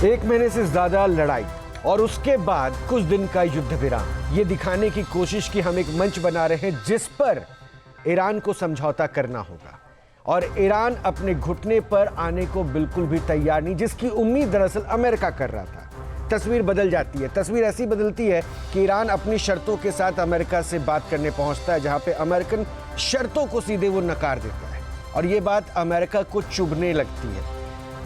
एक महीने से ज्यादा लड़ाई और उसके बाद कुछ दिन का युद्ध विराम, ये दिखाने की कोशिश की हम एक मंच बना रहे हैं जिस पर ईरान को समझौता करना होगा और ईरान अपने घुटने पर आने को बिल्कुल भी तैयार नहीं, जिसकी उम्मीद दरअसल अमेरिका कर रहा था। तस्वीर बदल जाती है, तस्वीर ऐसी बदलती है कि ईरान अपनी शर्तों के साथ अमेरिका से बात करने पहुंचता है, जहां पे अमेरिकन शर्तों को सीधे वो नकार देता है और ये बात अमेरिका को चुभने लगती है।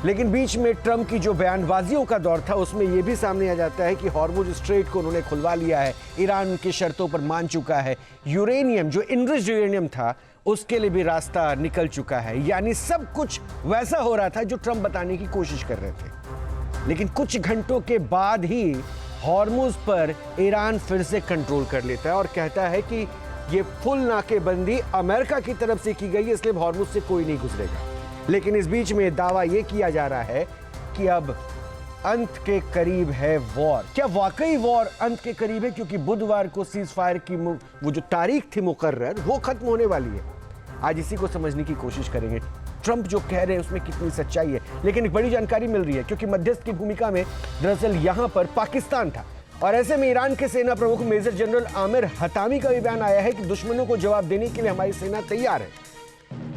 लेकिन बीच में ट्रंप की जो बयानबाजियों का दौर था उसमें यह भी सामने आ जाता है कि हॉर्मुज स्ट्रेट को उन्होंने खुलवा लिया है, ईरान उनकी शर्तों पर मान चुका है, यूरेनियम जो इनरिच्ड यूरेनियम था उसके लिए भी रास्ता निकल चुका है। यानी सब कुछ वैसा हो रहा था जो ट्रंप बताने की कोशिश कर रहे थे। लेकिन कुछ घंटों के बाद ही हॉर्मुज पर ईरान फिर से कंट्रोल कर लेता है और कहता है कि ये फुल नाकेबंदी अमेरिका की तरफ से की गई है, इसलिए हॉर्मुज से कोई नहीं गुजरेगा। लेकिन इस बीच में दावा यह किया जा रहा है कि अब अंत के करीब है वॉर। क्या वाकई वॉर अंत के करीब है? क्योंकि बुधवार को सीज फायर की वो जो तारीख थी मुकर्रर, वो खत्म होने वाली है। आज इसी को समझने की कोशिश करेंगे। ट्रंप जो कह रहे हैं उसमें कितनी सच्चाई है। लेकिन एक बड़ी जानकारी मिल रही है क्योंकि मध्यस्थ की भूमिका में दरअसल यहां पर पाकिस्तान था और ऐसे में ईरान के सेना प्रमुख मेजर जनरल आमिर हतामी का भी बयान आया है कि दुश्मनों को जवाब देने के लिए हमारी सेना तैयार है।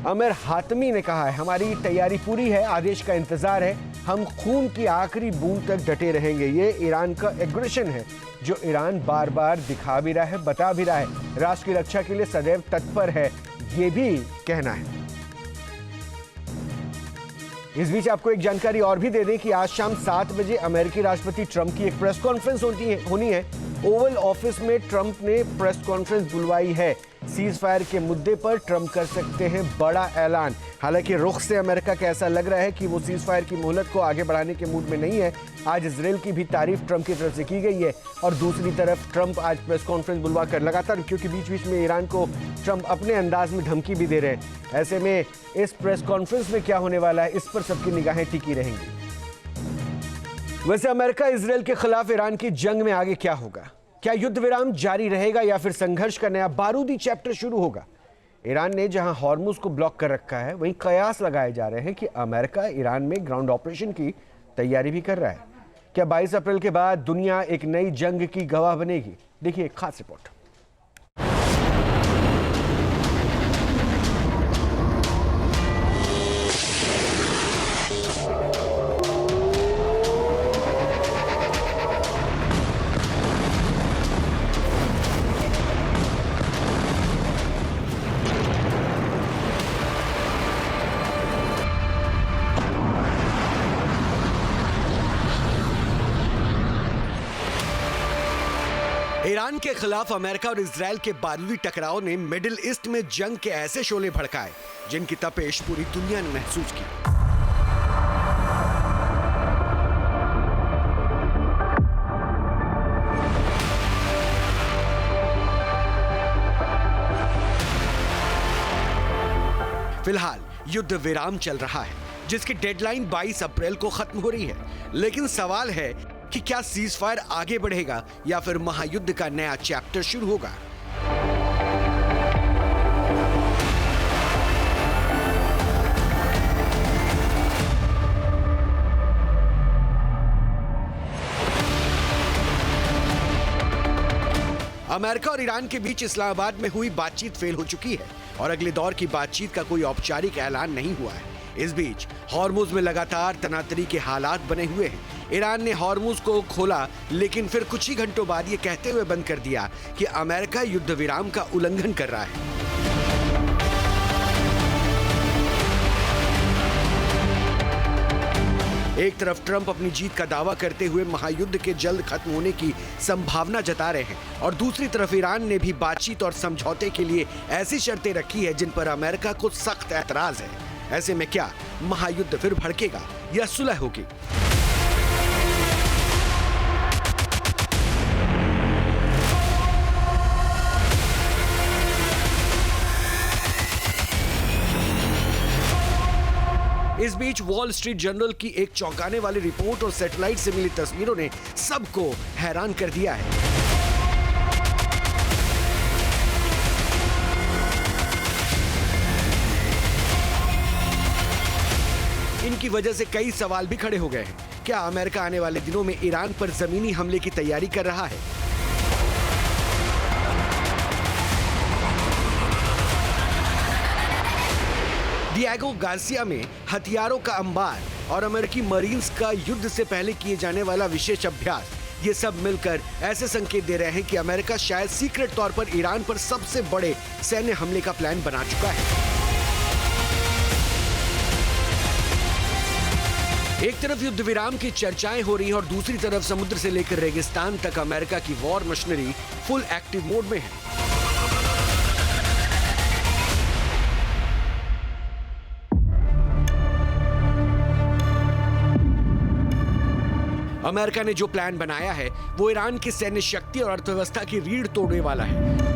आमिर हातमी ने कहा है, हमारी तैयारी पूरी है, आदेश का इंतजार है, हम खून की आखिरी बूंद तक डटे रहेंगे। ये ईरान का एग्रेशन है जो ईरान बार बार दिखा भी रहा है, बता भी रहा है, राष्ट्र की रक्षा के लिए सदैव तत्पर है, ये भी कहना है। इस बीच आपको एक जानकारी और भी दे दें कि आज शाम 7 बजे अमेरिकी राष्ट्रपति ट्रंप की एक प्रेस कॉन्फ्रेंस होनी है। ओवल ऑफिस में ट्रंप ने प्रेस कॉन्फ्रेंस बुलवाई है। सीज फायर के मुद्दे पर ट्रंप कर सकते हैं बड़ा ऐलान। हालांकि रुख से अमेरिका का ऐसा लग रहा है कि वो सीज फायर की मोहलत को आगे बढ़ाने के मूड में नहीं है। आज इजराइल की भी तारीफ ट्रंप की तरफ से की गई है और दूसरी तरफ ट्रंप आज प्रेस कॉन्फ्रेंस बुलवाकर लगातार, क्योंकि बीच बीच में ईरान को ट्रंप अपने अंदाज में धमकी भी दे रहे हैं। ऐसे में इस प्रेस कॉन्फ्रेंस में क्या होने वाला है, इस पर सबकी निगाहें टिकी रहेंगी। वैसे अमेरिका इजराइल के खिलाफ ईरान की जंग में आगे क्या होगा? क्या युद्ध विराम जारी रहेगा या फिर संघर्ष का नया बारूदी चैप्टर शुरू होगा? ईरान ने जहां हॉर्मुज को ब्लॉक कर रखा है, वहीं कयास लगाए जा रहे हैं कि अमेरिका ईरान में ग्राउंड ऑपरेशन की तैयारी भी कर रहा है। क्या 22 अप्रैल के बाद दुनिया एक नई जंग की गवाह बनेगी? देखिए एक खास रिपोर्ट। ईरान के खिलाफ अमेरिका और इजराइल के बारूदी टकराव ने मिडिल ईस्ट में जंग के ऐसे शोले भड़काए जिनकी तपेश पूरी दुनिया ने महसूस की। फिलहाल युद्ध विराम चल रहा है जिसकी डेडलाइन 22 अप्रैल को खत्म हो रही है। लेकिन सवाल है कि क्या सीज फायर आगे बढ़ेगा या फिर महायुद्ध का नया चैप्टर शुरू होगा? अमेरिका और ईरान के बीच इस्लामाबाद में हुई बातचीत फेल हो चुकी है और अगले दौर की बातचीत का कोई औपचारिक ऐलान नहीं हुआ है। इस बीच हॉर्मुज में लगातार तनातनी के हालात बने हुए हैं। ईरान ने हॉर्मुज को खोला लेकिन फिर कुछ ही घंटों बाद ये कहते हुए बंद कर दिया कि अमेरिका युद्ध विराम का उल्लंघन कर रहा है। एक तरफ ट्रंप अपनी जीत का दावा करते हुए महायुद्ध के जल्द खत्म होने की संभावना जता रहे हैं और दूसरी तरफ ईरान ने भी बातचीत और समझौते के लिए ऐसी शर्तें रखी है जिन पर अमेरिका को सख्त ऐतराज है। ऐसे में क्या महायुद्ध फिर भड़केगा या सुलह होगी? इस बीच वॉल स्ट्रीट जर्नल की एक चौंकाने वाली रिपोर्ट और सैटेलाइट से मिली तस्वीरों ने सबको हैरान कर दिया है। इनकी वजह से कई सवाल भी खड़े हो गए हैं क्या अमेरिका आने वाले दिनों में ईरान पर जमीनी हमले की तैयारी कर रहा है? डिएगो गार्सिया में हथियारों का अंबार और अमेरिकी मरीन्स का युद्ध से पहले किए जाने वाला विशेष अभ्यास, ये सब मिलकर ऐसे संकेत दे रहे हैं कि अमेरिका शायद सीक्रेट तौर पर ईरान पर सबसे बड़े सैन्य हमले का प्लान बना चुका है। एक तरफ युद्ध विराम की चर्चाएं हो रही हैं और दूसरी तरफ समुद्र से लेकर रेगिस्तान तक अमेरिका की war machinery full active mode में है। अमेरिका ने जो प्लान बनाया है वो ईरान की सैन्य शक्ति और अर्थव्यवस्था की रीढ़ तोड़ने वाला है।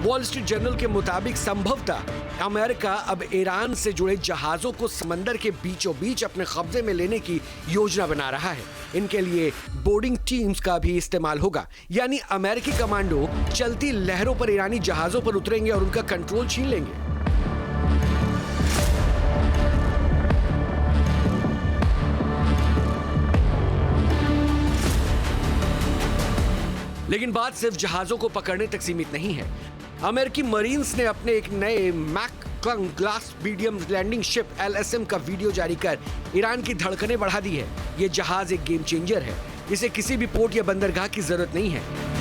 वॉल स्ट्रीट जर्नल के मुताबिक संभवतः अमेरिका अब ईरान से जुड़े जहाजों को समंदर के बीचों बीच अपने कब्जे में लेने की योजना बना रहा है। इनके लिए बोर्डिंग टीम्स का भी इस्तेमाल होगा, यानी अमेरिकी कमांडो चलती लहरों पर ईरानी जहाजों पर उतरेंगे और उनका कंट्रोल छीन लेंगे। लेकिन बात सिर्फ जहाजों को पकड़ने तक सीमित नहीं है। अमेरिकी मरीन्स ने अपने एक नए मैक-क्लंग class medium landing ship LSM का वीडियो जारी कर ईरान की धड़कनें बढ़ा दी है। यह जहाज एक गेम चेंजर है। इसे किसी भी पोर्ट या बंदरगाह की जरूरत नहीं है।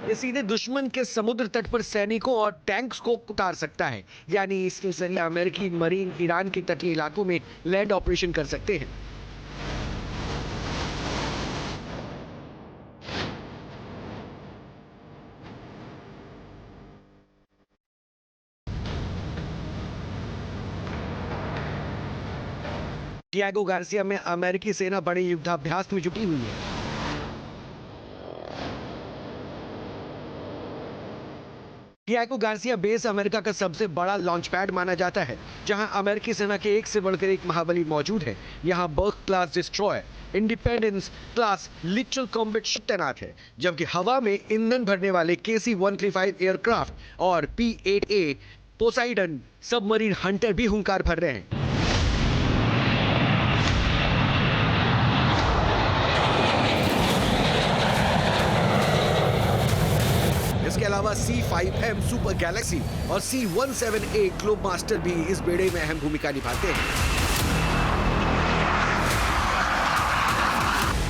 ये सीधे दुश्मन के समुद्र तट पर सैनिकों और टैंक्स को उतार सकता है, यानी इसके जरिए अमेरिकी मरीन ईरान के तटीय इलाकों में लैंड ऑपरेशन कर सकते हैं। डिएगो गार्सिया में अमेरिकी सेना बड़े युद्धाभ्यास में जुटी हुई है। डिएगो गार्सिया बेस अमेरिका का सबसे बड़ा लॉन्च पैड माना जाता है, जहां अमेरिकी सेना के एक से बढ़कर एक महाबली मौजूद है। यहां Burke class destroyer, independence class littoral combat ship तैनात है, जबकि हवा में ईंधन भरने वाले KC-135 एयरक्राफ्ट और P-8A पोसाइडन सबमरीन हंटर भी हुंकार भर रहे हैं। इसके अलावा C-5M सुपर गैलेक्सी और C-17A ग्लोब मास्टर भी इस बेड़े में अहम भूमिका निभाते हैं।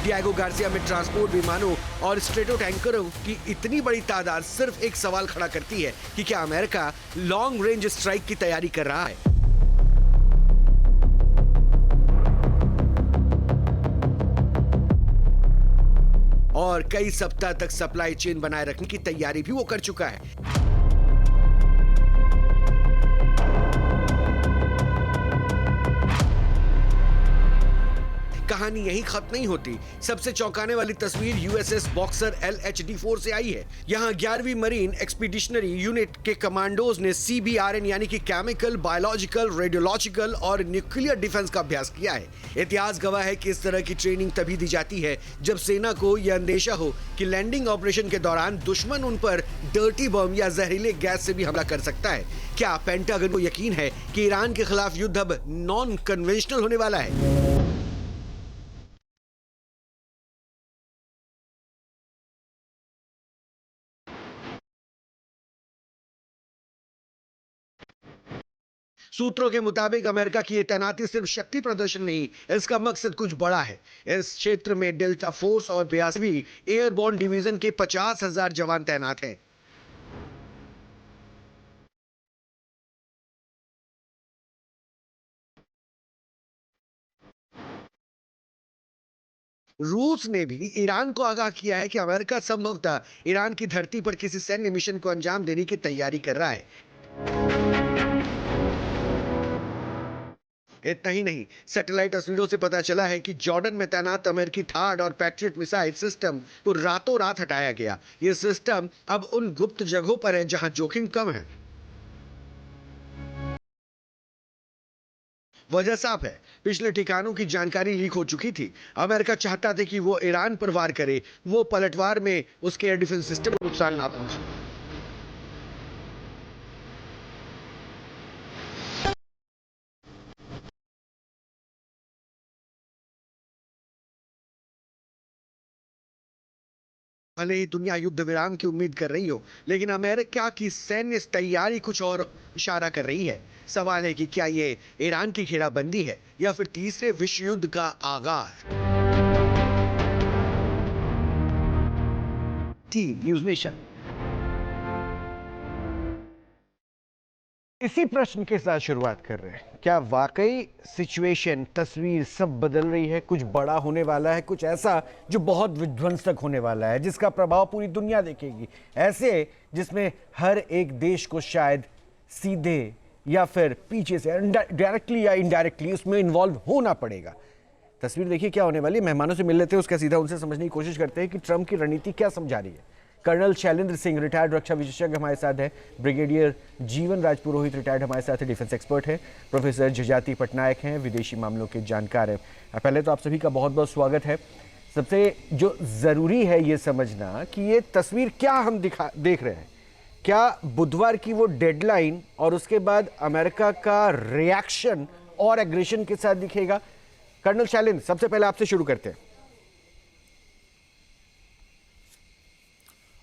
डिएगो गार्सिया में ट्रांसपोर्ट विमानों और स्ट्रेटो टैंकरों की इतनी बड़ी तादाद सिर्फ एक सवाल खड़ा करती है कि क्या अमेरिका लॉन्ग रेंज स्ट्राइक की तैयारी कर रहा है। और कई सप्ताह तक सप्लाई चेन बनाए रखने की तैयारी भी वो कर चुका है। कहानी यहीं खत्म नहीं होती। सबसे चौंकाने वाली तस्वीर USS बॉक्सर LHD-4 से आई है। यहाँ 11वीं मरीन एक्सपीडिशनरी यूनिट के कमांडोज ने CBRN यानी कि केमिकल, बायोलॉजिकल, रेडियोलॉजिकल और न्यूक्लियर डिफेंस का अभ्यास किया है। इतिहास गवाह है कि इस तरह की ट्रेनिंग तभी दी जाती है जब सेना को यह अंदेशा हो कि लैंडिंग ऑपरेशन के दौरान दुश्मन उन पर डर्टी बम या जहरीले गैस से भी हमला कर सकता है। क्या पेंटागन को यकीन है कि ईरान के खिलाफ युद्ध अब नॉन कन्वेंशनल होने वाला है? सूत्रों के मुताबिक अमेरिका की ये तैनाती सिर्फ शक्ति प्रदर्शन नहीं, इसका मकसद कुछ बड़ा है। इस क्षेत्र में डेल्टा फोर्स और 82वीं एयरबोर्न डिवीजन के 50,000 जवान तैनात हैं। रूस ने भी ईरान को आगाह किया है कि अमेरिका संभवतः ईरान की धरती पर किसी सैन्य मिशन को अंजाम देने की तैयारी कर रहा है। इतना ही नहीं, सैटेलाइट तस्वीरों से पता चला है कि जॉर्डन में तैनात अमेरिकी थार्ड और पैट्रियट मिसाइल सिस्टम को रातों रात हटाया गया। ये सिस्टम अब उन गुप्त जगहों पर है जहां जोखिम कम है। वजह साफ है, पिछले ठिकानों की जानकारी लीक हो चुकी थी। अमेरिका चाहता था कि वो ईरान पर वार करे, वो पलटवार में उसके एयर डिफेंस सिस्टम को नुकसान ना पहुंचे। भले ही दुनिया युद्ध विराम की उम्मीद कर रही हो, लेकिन अमेरिका की सैन्य तैयारी कुछ और इशारा कर रही है। सवाल है कि क्या ये ईरान की घेराबंदी है या फिर तीसरे विश्व युद्ध का आगाज। न्यूज़ नेशन इसी प्रश्न के साथ शुरुआत कर रहे हैं। क्या वाकई सिचुएशन, तस्वीर सब बदल रही है? कुछ बड़ा होने वाला है, कुछ ऐसा जो बहुत विध्वंसक होने वाला है, जिसका प्रभाव पूरी दुनिया देखेगी, ऐसे जिसमें हर एक देश को शायद सीधे या फिर पीछे से डायरेक्टली या इनडायरेक्टली उसमें इन्वॉल्व होना पड़ेगा। तस्वीर देखिए क्या होने वाली है। मेहमानों से मिल लेते हैं, उसका सीधा उनसे समझने की कोशिश करते हैं कि ट्रंप की रणनीति क्या समझा रही है। कर्नल शैलेंद्र सिंह रिटायर्ड रक्षा विशेषज्ञ हमारे साथ है। ब्रिगेडियर जीवन राजपुरोहित रिटायर्ड हमारे साथ है, डिफेंस एक्सपर्ट है। प्रोफेसर जजाति पटनायक हैं, विदेशी मामलों के जानकार हैं। पहले तो आप सभी का बहुत बहुत स्वागत है। सबसे जो ज़रूरी है ये समझना कि ये तस्वीर क्या हम देख रहे हैं। क्या बुधवार की वो डेडलाइन और उसके बाद अमेरिका का रिएक्शन और एग्रेशन के साथ दिखेगा? कर्नल शैलेंद्र, सबसे पहले आपसे शुरू करते हैं।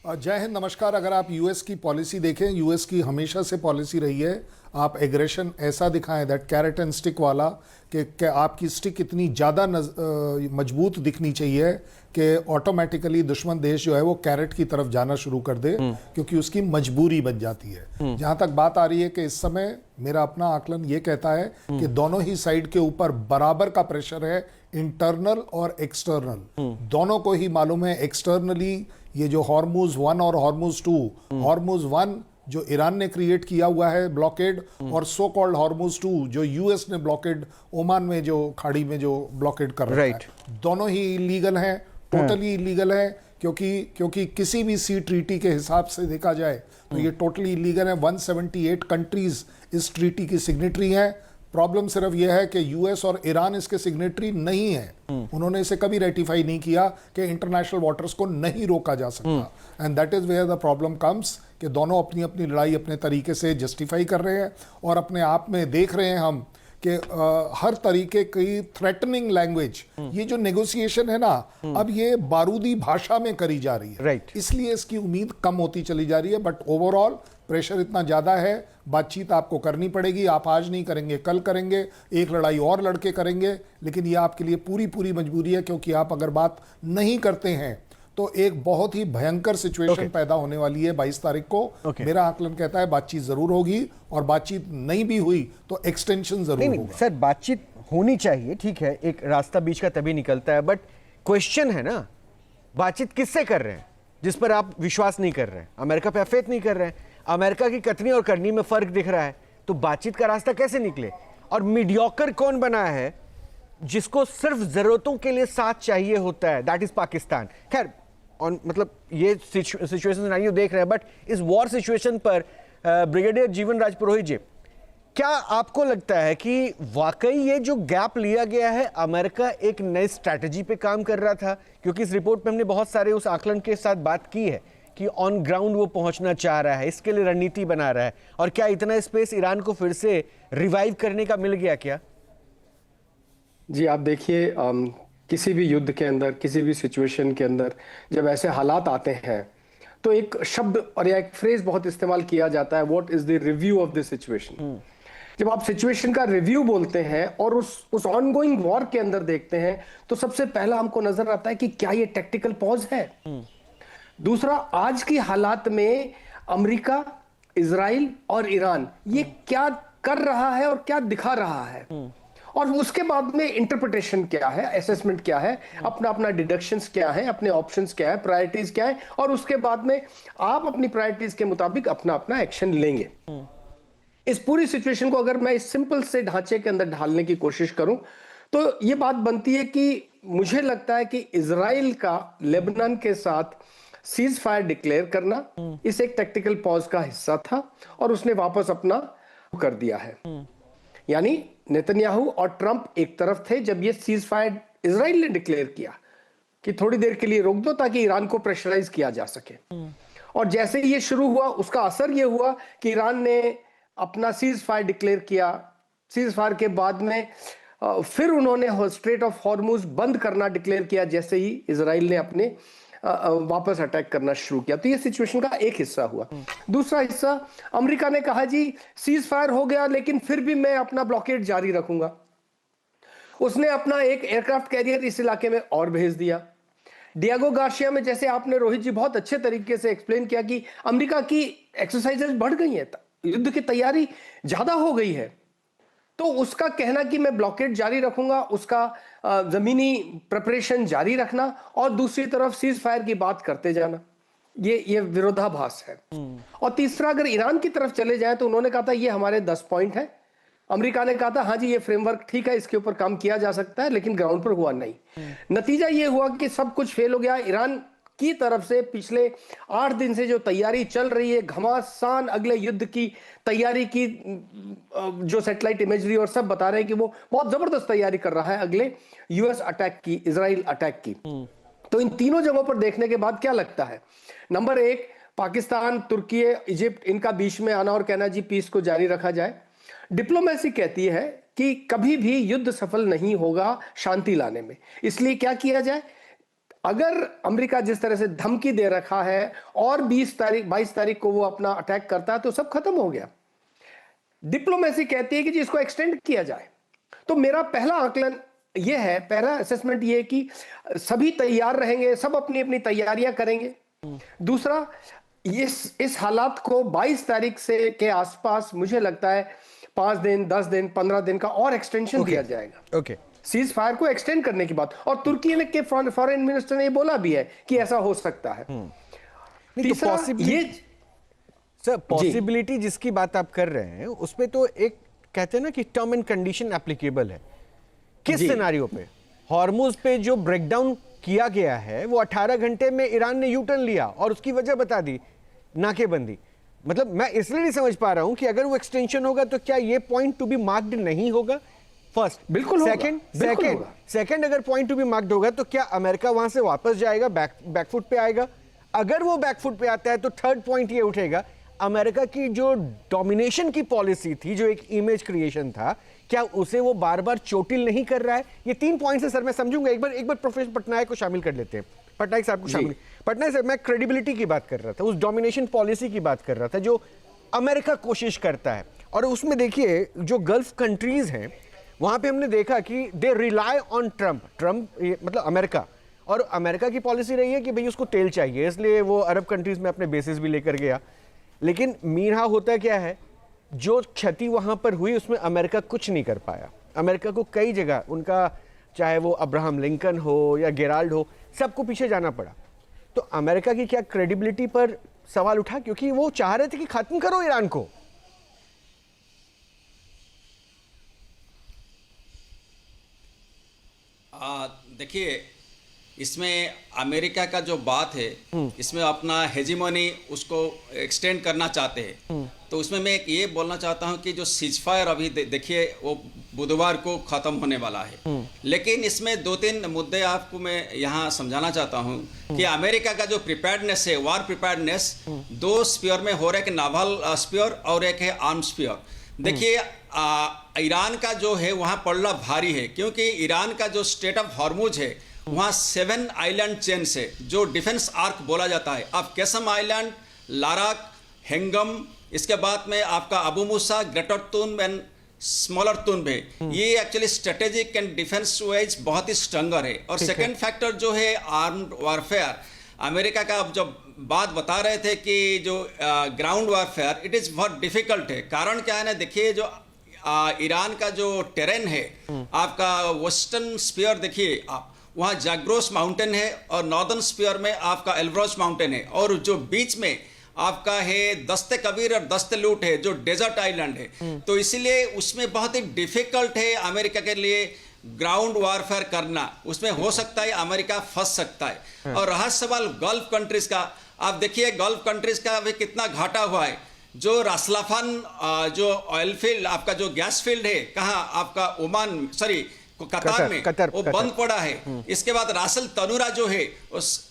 जय हिंद, नमस्कार। अगर आप यूएस की पॉलिसी देखें, यूएस की हमेशा से पॉलिसी रही है आप एग्रेशन ऐसा दिखाएं, दैट कैरेट एंड स्टिक वाला, कि आपकी स्टिक इतनी ज़्यादा मजबूत दिखनी चाहिए कि ऑटोमेटिकली दुश्मन देश जो है वो कैरेट की तरफ जाना शुरू कर दे, क्योंकि उसकी मजबूरी बन जाती है। जहाँ तक बात आ रही है कि इस समय मेरा अपना आकलन ये कहता है कि दोनों ही साइड के ऊपर बराबर का प्रेशर है, इंटरनल और एक्सटर्नल। दोनों को ही मालूम है एक्सटर्नली ये जो हॉर्मुज 1 और हॉर्मुज 2, हॉर्मुज 1 जो ईरान ने क्रिएट किया हुआ है ब्लॉकेड, और सो कॉल्ड हॉर्मुज 2 जो यूएस ने ब्लॉकेड, ओमान में जो खाड़ी में जो ब्लॉकेड कर रहा है, दोनों ही इलीगल हैं, टोटली इलीगल है। क्योंकि किसी भी सी ट्रीटी के हिसाब से देखा जाए तो ये टोटली इलीगल है। 178 कंट्रीज इस ट्रीटी की सिग्नेटरी हैं। प्रॉब्लम सिर्फ यह है कि यूएस और ईरान इसके सिग्नेटरी नहीं है। उन्होंने इसे कभी रेटिफाई नहीं किया कि इंटरनेशनल वाटर्स को नहीं रोका जा सकता। And that is where the problem comes, कि दोनों अपनी अपनी लड़ाई अपने तरीके से जस्टिफाई कर रहे हैं और अपने आप में देख रहे हैं हम कि हर तरीके की थ्रेटनिंग लैंग्वेज, ये जो नेगोशिएशन है ना, अब ये बारूदी भाषा में करी जा रही है। इसलिए इसकी उम्मीद कम होती चली जा रही है। बट ओवरऑल प्रेशर इतना ज़्यादा है, बातचीत आपको करनी पड़ेगी। आप आज नहीं करेंगे, कल करेंगे, एक लड़ाई और लड़के करेंगे, लेकिन ये आपके लिए पूरी पूरी मजबूरी है, क्योंकि आप अगर बात नहीं करते हैं तो एक बहुत ही भयंकर सिचुएशन पैदा होने वाली है 22 तारीख को। मेरा आकलन कहता है बातचीत जरूर होगी, और बातचीत नहीं भी हुई तो एक्सटेंशन जरूर होगा। सर, बातचीत होनी चाहिए, ठीक है, एक रास्ता बीच का तभी निकलता है। बट क्वेश्चन है ना, बातचीत किससे कर रहे हैं जिस पर आप विश्वास नहीं कर रहे हैं? अमेरिका पे फेथ नहीं कर रहे हैं। अमेरिका की कथनी और करनी में फर्क दिख रहा है, तो बातचीत का रास्ता कैसे निकले? और मीडियोकर कौन बना है जिसको सिर्फ जरूरतों के लिए साथ चाहिए होता है? That is Pakistan. खैर, और मतलब ये सिचुएशन देख रहे हैं, बट इस वॉर सिचुएशन पर ब्रिगेडियर जीवन राजपुरोहित जी, क्या आपको लगता है कि वाकई ये जो गैप लिया गया है, अमेरिका एक नई स्ट्रैटेजी पे काम कर रहा था? क्योंकि इस रिपोर्ट में हमने बहुत सारे उस आकलन के साथ बात की है कि ऑन ग्राउंड वो पहुंचना चाह रहा है, इसके लिए रणनीति बना रहा है। और क्या इतना स्पेस ईरान को फिर से रिवाइव करने का मिल गया क्या? जी, आप देखिए, किसी भी युद्ध के अंदर, किसी भी सिचुएशन के अंदर जब ऐसे हालात आते हैं तो एक शब्द और या एक फ्रेज बहुत इस्तेमाल किया जाता है, what is the review of the situation. जब आप सिचुएशन का रिव्यू बोलते हैं और उस ऑनगोइंग वॉर के अंदर देखते हैं, तो सबसे पहला हमको नजर आता है कि क्या ये टैक्टिकल पॉज है। दूसरा, आज की हालात में अमेरिका, इजराइल और ईरान ये क्या कर रहा है और क्या दिखा रहा है, और उसके बाद में इंटरप्रिटेशन क्या है, असेसमेंट क्या है, अपना अपना डिडक्शंस क्या है, अपने ऑप्शंस क्या है, प्रायोरिटीज क्या है, और उसके बाद में आप अपनी प्रायोरिटीज के मुताबिक अपना अपना एक्शन लेंगे। इस पूरी सिचुएशन को अगर मैं इस सिंपल से ढांचे के अंदर ढालने की कोशिश करूं तो ये बात बनती है कि मुझे लगता है कि इजराइल का लेबनान के साथ सीज फायर डिक्लेयर करना इस एक टैक्टिकल पॉज का हिस्सा था, और उसने वापस अपना कर दिया है। यानी नेतन्याहू और ट्रंप एक तरफ थे जब ये सीज फायर इजराइल ने डिक्लेयर किया कि थोड़ी देर के लिए रोक दो ताकि ईरान को प्रेशराइज किया जा सके। और जैसे ही ये शुरू हुआ उसका असर ये हुआ कि ईरान ने अपना सीज फायर डिक्लेयर किया। सीज फायर के बाद में फिर उन्होंने स्ट्रेट ऑफ हॉर्मुज बंद करना डिक्लेयर किया जैसे ही इजराइल ने अपने वापस अटैक करना शुरू किया। तो ये सिचुएशन का एक हिस्सा हुआ। दूसरा हिस्सा, अमेरिका ने कहा जी सीज फायर हो गया लेकिन फिर भी मैं अपना ब्लॉकेड जारी रखूंगा। उसने अपना एक एयरक्राफ्ट कैरियर इस इलाके में और भेज दिया। डियागो गार्सिया में, जैसे आपने रोहित जी बहुत अच्छे तरीके से एक्सप्लेन किया कि अमेरिका की एक्सरसाइजेस बढ़ गई है, युद्ध की तैयारी ज्यादा हो गई है, तो उसका कहना कि मैं ब्लॉकेड जारी रखूंगा, उसका जमीनी प्रिपरेशन जारी रखना और दूसरी तरफ सीज फायर की बात करते जाना, ये विरोधाभास है। और तीसरा, अगर ईरान की तरफ चले जाए तो उन्होंने कहा था ये हमारे 10 पॉइंट है। अमेरिका ने कहा था हाँ जी ये फ्रेमवर्क ठीक है, इसके ऊपर काम किया जा सकता है, लेकिन ग्राउंड पर हुआ नहीं। नतीजा ये हुआ कि सब कुछ फेल हो गया। ईरान की तरफ से पिछले 8 दिन से जो तैयारी चल रही है, घमासान अगले युद्ध की तैयारी की, जो सैटेलाइट इमेजरी और सब बता रहे हैं कि वो बहुत जबरदस्त तैयारी कर रहा है अगले यूएस अटैक की, इजराइल अटैक की। तो इन तीनों जगहों पर देखने के बाद क्या लगता है, नंबर 1 पाकिस्तान, तुर्की, इजिप्ट, इनका बीच में आना और कहना जी पीस को जारी रखा जाए। डिप्लोमेसी कहती है कि कभी भी युद्ध सफल नहीं होगा शांति लाने में, इसलिए क्या किया जाए, अगर अमेरिका जिस तरह से धमकी दे रखा है और 22 तारीख को वो अपना अटैक करता है तो सब खत्म हो गया। डिप्लोमेसी कहती है कि जिसको एक्सटेंड किया जाए। तो मेरा पहला आकलन ये है, पहला असेसमेंट ये है कि सभी तैयार रहेंगे, सब अपनी अपनी तैयारियां करेंगे। दूसरा, इस हालात को 22 तारीख से के आसपास मुझे लगता है 5 दिन, 10 दिन, 15 दिन का और एक्सटेंशन दिया जाएगा। ओके, सीज फायर को एक्सटेंड करने की बात, और तुर्की ने के फॉरेन मिनिस्टर ने ये बोला भी है कि ऐसा हो सकता है। तीसरा, सर पॉसिबिलिटी जिसकी बात आप कर रहे हैं उसपे तो एक कहते हैं ना कि टर्म एंड कंडीशन एप्लीकेबल है। किस सिनारियो पे? हॉर्मुज पे जो ब्रेकडाउन किया गया है वो 18 घंटे में ईरान ने यू टर्न लिया और उसकी वजह बता दी, नाकेबंदी। मतलब मैं इसलिए नहीं समझ पा रहा हूं कि अगर वो एक्सटेंशन होगा तो क्या ये पॉइंट टू बी मार्क्ड नहीं होगा? फर्स्ट, बिल्कुल सेकंड अगर पॉइंट टू बी मार्क्ड होगा तो क्या अमेरिका वहां से वापस जाएगा, बैकफुट पे आएगा? अगर वो बैकफुट पे आता है तो थर्ड पॉइंट ये उठेगा, अमेरिका की जो डोमिनेशन की पॉलिसी थी, जो एक इमेज क्रिएशन था, क्या उसे वो बार बार चोटिल नहीं कर रहा है? ये 3 पॉइंट से सर मैं समझूंगा। एक बार प्रोफेसर पटनायक को शामिल कर लेते हैं। पटनायक साहब को शामिल। पटनायक साहब, मैं क्रेडिबिलिटी की बात कर रहा था, उस डोमिनेशन पॉलिसी की बात कर रहा था जो अमेरिका कोशिश करता है। और उसमें देखिए जो गल्फ कंट्रीज हैं वहां पे हमने देखा कि दे रिलाई ऑन ट्रंप मतलब अमेरिका, और अमेरिका की पॉलिसी रही है कि भाई उसको तेल चाहिए, इसलिए वो अरब कंट्रीज में अपने बेसिस भी लेकर गया। लेकिन मीरहा होता क्या है, जो क्षति वहां पर हुई उसमें अमेरिका कुछ नहीं कर पाया। अमेरिका को कई जगह उनका, चाहे वो अब्राहम लिंकन हो या गेराल्ड हो, सबको पीछे जाना पड़ा। तो अमेरिका की क्या क्रेडिबिलिटी पर सवाल उठा, क्योंकि वो चाह रहे थे कि खत्म करो ईरान को। देखिए, इसमें अमेरिका का जो बात है, इसमें अपना हेजिमोनी उसको एक्सटेंड करना चाहते हैं। तो उसमें मैं एक ये बोलना चाहता हूं कि जो सीजफायर अभी देखिए वो बुधवार को ख़त्म होने वाला है। लेकिन इसमें 2-3 मुद्दे आपको मैं यहाँ समझाना चाहता हूं कि अमेरिका का जो प्रिपेयर्डनेस है, वार प्रिपेयर्डनेस, 2 स्पीयर में हो रहा है, एक नावल स्पीयर और एक है आर्म स्पीयर। देखिए, ईरान का जो है वहाँ पड़ना भारी है, क्योंकि ईरान का जो स्टेट ऑफ हॉर्मुज है वहाँ 7 आइलैंड चेन से जो डिफेंस आर्क बोला जाता है। अब केसम आइलैंड, लाराक, हेंगम, इसके बाद में आपका अबू मूसा, ग्रेटर तून एंड स्मॉलर तून है। ये actually strategic and defence wise बहुत ही स्ट्रंगर है। और सेकेंड फैक्टर जो है आर्म्ड वारफेयर, अमेरिका का अब जब बात बता रहे थे कि जो ग्राउंड वारफेयर इट इज़ बहुत डिफिकल्ट है। कारण क्या है ना, देखिए जो ईरान का जो टेरेन है, आपका वेस्टर्न स्पीयर देखिए आप, वहाँ जाग्रोस माउंटेन है और नॉर्दर्न स्पीयर में आपका एल्ब्रोस माउंटेन है, और जो बीच में आपका है दस्ते कबीर और दस्ते लूट है, जो डेजर्ट आइलैंड है। तो इसीलिए उसमें बहुत ही डिफिकल्ट है अमेरिका के लिए ग्राउंड वारफेयर करना। उसमें हो सकता है अमेरिका फंस सकता है। और रहा सवाल गल्फ कंट्रीज का, आप देखिए गल्फ कंट्रीज का अभी कितना घाटा हुआ है। जो रासलाफान जो ऑयल फील्ड आपका जो गैस फील्ड है कहाँ आपका ओमान सॉरी कतार में वो बंद पड़ा है। इसके बाद रासल तनूरा जो है उस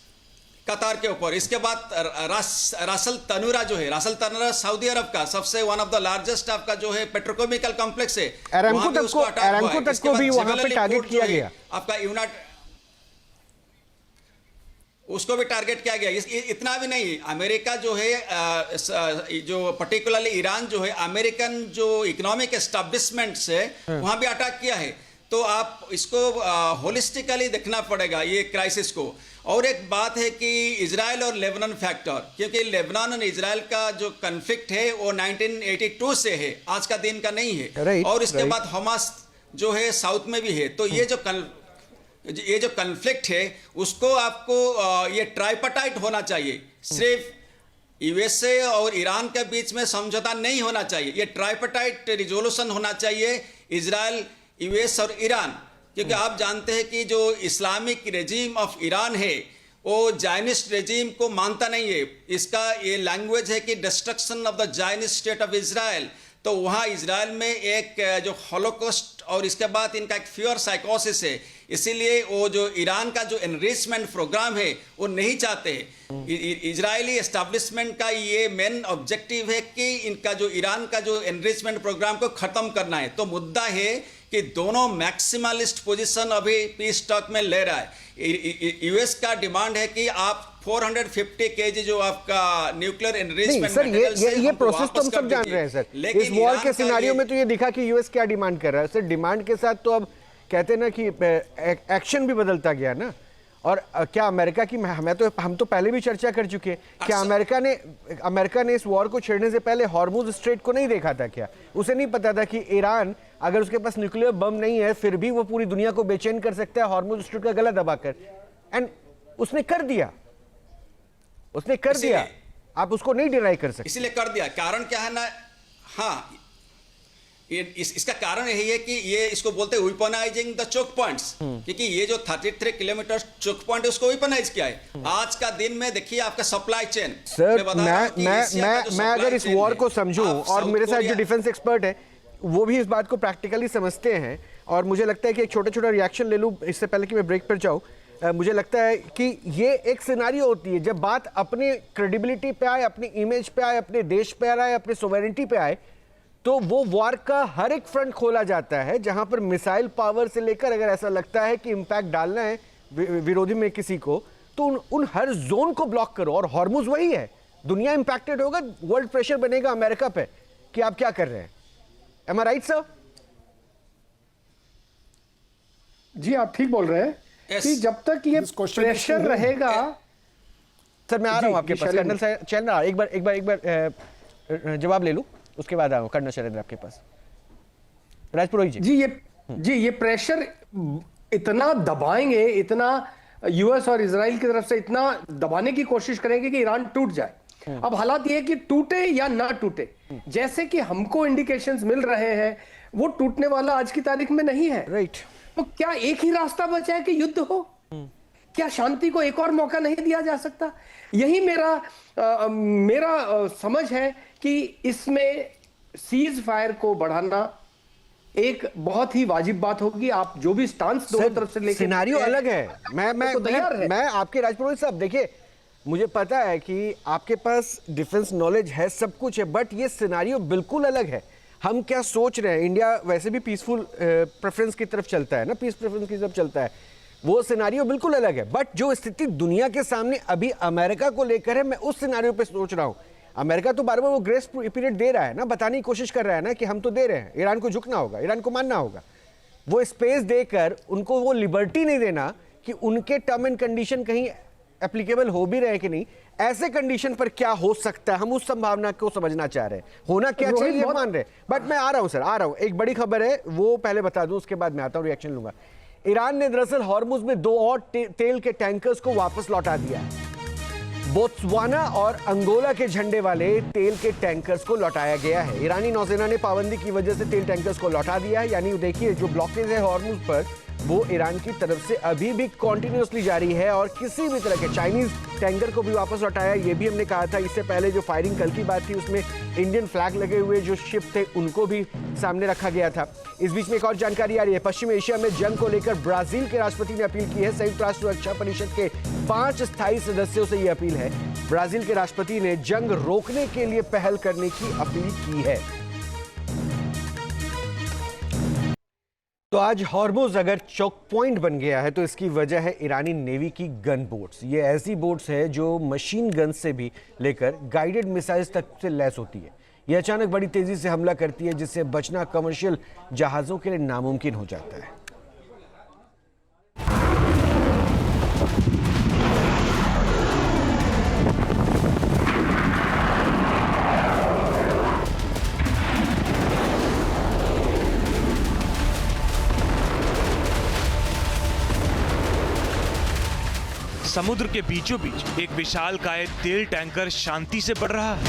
कतार के ऊपर, इसके बाद रासल तनूरा जो है, रासल तनूरा सऊदी अरब का सबसे वन ऑफ द लार्जेस्ट आपका जो है पेट्रोकेमिकल कॉम्प्लेक्स है, अरामको तक को भी वहां पे टारगेट किया गया, आपका उसको भी टारगेट किया गया। इतना भी नहीं, अमेरिका जो है जो पर्टिकुलरली ईरान जो है अमेरिकन जो इकोनॉमिक एस्टेब्लिशमेंट से वहां भी अटैक किया है। तो आप इसको होलिस्टिकली देखना पड़ेगा ये क्राइसिस को। और एक बात है कि इजराइल और लेबनान फैक्टर, क्योंकि लेबनान और इजराइल का जो कन्फ्लिक्ट है वो 1982 से है, आज का दिन का नहीं है। और इसके बाद हमास जो है साउथ में भी है। तो ये जो कन्फ्लिक्ट है उसको आपको ये ट्राइपार्टाइट होना चाहिए, सिर्फ यूएसए और ईरान के बीच में समझौता नहीं होना चाहिए, ये ट्राइपार्टाइट रिजोल्यूशन होना चाहिए, इजराइल, यूएस और ईरान। क्योंकि आप जानते हैं कि जो इस्लामिक रेजिम ऑफ ईरान है वो जायनिस्ट रेजिम को मानता नहीं है। इसका ये लैंग्वेज है कि destruction of the Zionist state of Israel. तो वहाँ इजराइल में एक जो हॉलोकॉस्ट और इसके बाद इनका एक फ्योर साइकोसिस है, इसीलिए वो जो ईरान का जो एनरिचमेंट प्रोग्राम है वो नहीं चाहते। इजरायली एस्टेब्लिशमेंट का ये मेन ऑब्जेक्टिव है कि इनका जो ईरान का जो एनरिचमेंट प्रोग्राम को खत्म करना है। तो मुद्दा है कि दोनों मैक्सिमलिस्ट पोजीशन अभी पीस टॉक में ले रहा है। यूएस का डिमांड है कि आप 450 केजी जो आपका न्यूक्लियर एनरिचमेंट मटेरियल ये प्रोसेस तो हम सब जान रहे हैं सर। इस वॉर के सिनेरियो में तो ये दिखा कि यूएस क्या डिमांड कर रहा है सर। डिमांड के साथ तो अब कहते हैं ना कि एक्शन भी बदलता गया ना। और क्या अमेरिका की हम तो पहले भी चर्चा कर चुके हैं, क्या अमेरिका ने इस वॉर को छेड़ने से पहले हॉर्मुज स्ट्रेट को नहीं देखा था? क्या उसे नहीं पता था कि ईरान अगर उसके पास न्यूक्लियर बम नहीं है फिर भी वो पूरी दुनिया को बेचैन कर सकता है हॉर्मुज स्ट्रेट का गला दबाकर? एंड उसने कर दिया, आप उसको नहीं डिनाई कर सकते। इसलिए कर दिया। कारण क्या है ना, हाँ इसका कारण यही है कि ये इसको बोलते हैं वेपनाइजिंग द चोक पॉइंट्स, क्योंकि ये जो 33 किलोमीटर चोक पॉइंट है उसको वेपनाइज किया है। आज का दिन में देखिए आपका सप्लाई चेन। सर मैं अगर इस वॉर को समझूं, और मेरे साथ जो डिफेंस एक्सपर्ट है वो भी इस बात को प्रैक्टिकली समझते हैं, और मुझे लगता है कि एक छोटा रिएक्शन ले लूं इससे पहले कि मैं ब्रेक पर जाऊं। मुझे लगता है कि ये एक सिनेरियो होती है जब बात अपने क्रेडिबिलिटी पे आए, अपनी इमेज पे आए, अपने देश पे आए, अपने सोवेरेनिटी पे आए, तो वो वॉर का हर एक फ्रंट खोला जाता है जहां पर मिसाइल पावर से लेकर अगर ऐसा लगता है कि इंपैक्ट डालना है विरोधी में किसी को, तो उन हर जोन को ब्लॉक करो। और हॉर्मुज वही है, दुनिया इंपैक्टेड होगा, वर्ल्ड प्रेशर बनेगा अमेरिका पे कि आप क्या कर रहे हैं। एम आई राइट सर? जी आप ठीक बोल रहे हैं कि जब तक ये प्रेशर रहेगा। सर मैं आ रहा हूं आपके पास, कर्नल चैनल एक बार जवाब ले लूं, उसके बाद आऊं कर्नल शैलेंद्र आपके पास। राजपुरोहित जी ये प्रेशर इतना दबाएंगे, इतना यूएस और इजराइल की तरफ से इतना दबाने की कोशिश करेंगे कि ईरान टूट जाए। अब हालात ये है कि टूटे या ना टूटे, जैसे कि हमको इंडिकेशंस मिल रहे हैं वो टूटने वाला आज की तारीख में नहीं है। राइट। तो क्या एक ही रास्ता बचा है कि युद्ध हो? क्या शांति को एक और मौका नहीं दिया जा सकता? यही मेरा समझ है कि इसमें सीज फायर को बढ़ाना एक बहुत ही वाजिब बात होगी। आप जो भी स्टांस दोनों तरफ से लेके, सिनेरियो अलग है। मैं आपके राजपुरोहित साहब देखिए, मुझे पता है कि आपके पास डिफेंस नॉलेज है, सब कुछ है, बट ये सिनेरियो बिल्कुल अलग है। हम क्या सोच रहे हैं, इंडिया वैसे भी पीसफुल प्रेफरेंस की तरफ चलता है ना, पीस प्रेफरेंस की तरफ चलता है, वो सिनेरियो बिल्कुल अलग है। बट जो स्थिति दुनिया के सामने अभी अमेरिका को लेकर है, मैं उस सिनेरियो पे सोच रहा हूं। अमेरिका तो बार बार वो ग्रेस पीरियड दे रहा है ना, बताने की कोशिश कर रहा है ना कि हम तो दे रहे हैं, ईरान को झुकना होगा, ईरान को मानना होगा। वो स्पेस देकर उनको वो लिबर्टी नहीं देना कि उनके टर्म एंड कंडीशन कहीं एप्लीकेबल हो भी रहे कि नहीं। ऐसे कंडीशन पर क्या हो सकता है, हम उस संभावना को समझना चाह रहे हैं। होना क्या चाहिए मान रहे, बट मैं आ रहा हूं सर, आ रहा हूं। एक बड़ी खबर है वो पहले बता दूं, उसके बाद मैं आता हूं, रिएक्शन लूंगा। ईरान ने दरअसल हॉर्मुज में 2 और तेल के टैंकर्स को वापस लौटा दिया है। बोत्सवाना और अंगोला के झंडे वाले तेल के टैंकर्स को लौटाया गया है। ईरानी नौसेना ने पाबंदी की वजह से तेल टैंकर्स को लौटा दिया है। यानी देखिए जो ब्लॉकेज है हॉर्मुज पर, वो ईरान की तरफ से अभी भी कॉन्टिन्यूसली जारी है और किसी भी तरह के चाइनीज टैंकर को भी वापस लौटाया। ये भी हमने कहा था इससे पहले, जो फायरिंग कल की बात थी उसमें इंडियन फ्लैग लगे हुए जो शिप थे उनको भी सामने रखा गया था। इस बीच में एक और जानकारी आ रही है, पश्चिम एशिया में जंग को लेकर ब्राजील के राष्ट्रपति ने अपील की है। संयुक्त राष्ट्र सुरक्षा परिषद के 5 स्थायी सदस्यों से यह अपील है। ब्राजील के राष्ट्रपति ने जंग रोकने के लिए पहल करने की अपील की है। तो आज हॉर्मुज़ अगर चौक पॉइंट बन गया है तो इसकी वजह है ईरानी नेवी की गन बोट्स। ये ऐसी बोट्स है जो मशीन गन से भी लेकर गाइडेड मिसाइल्स तक से लैस होती है। ये अचानक बड़ी तेजी से हमला करती है जिससे बचना कमर्शियल जहाज़ों के लिए नामुमकिन हो जाता है। समुद्र के बीचों बीच एक विशालकाय तेल टैंकर शांति से बढ़ रहा है।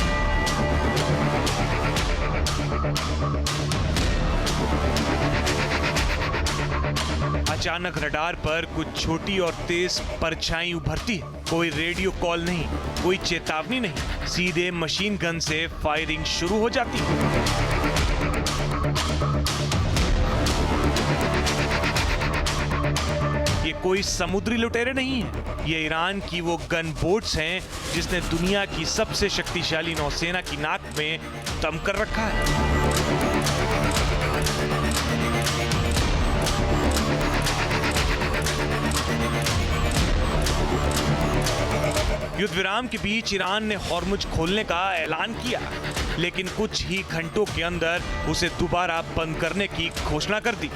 अचानक रडार पर कुछ छोटी और तेज परछाई उभरती है। कोई रेडियो कॉल नहीं, कोई चेतावनी नहीं, सीधे मशीन गन से फायरिंग शुरू हो जाती है। ये कोई समुद्री लुटेरे नहीं है, ये ईरान की वो गन बोट्स हैं जिसने दुनिया की सबसे शक्तिशाली नौसेना की नाक में दम कर रखा है। युद्ध विराम के बीच ईरान ने हॉर्मुज खोलने का ऐलान किया, लेकिन कुछ ही घंटों के अंदर उसे दोबारा बंद करने की घोषणा कर दी।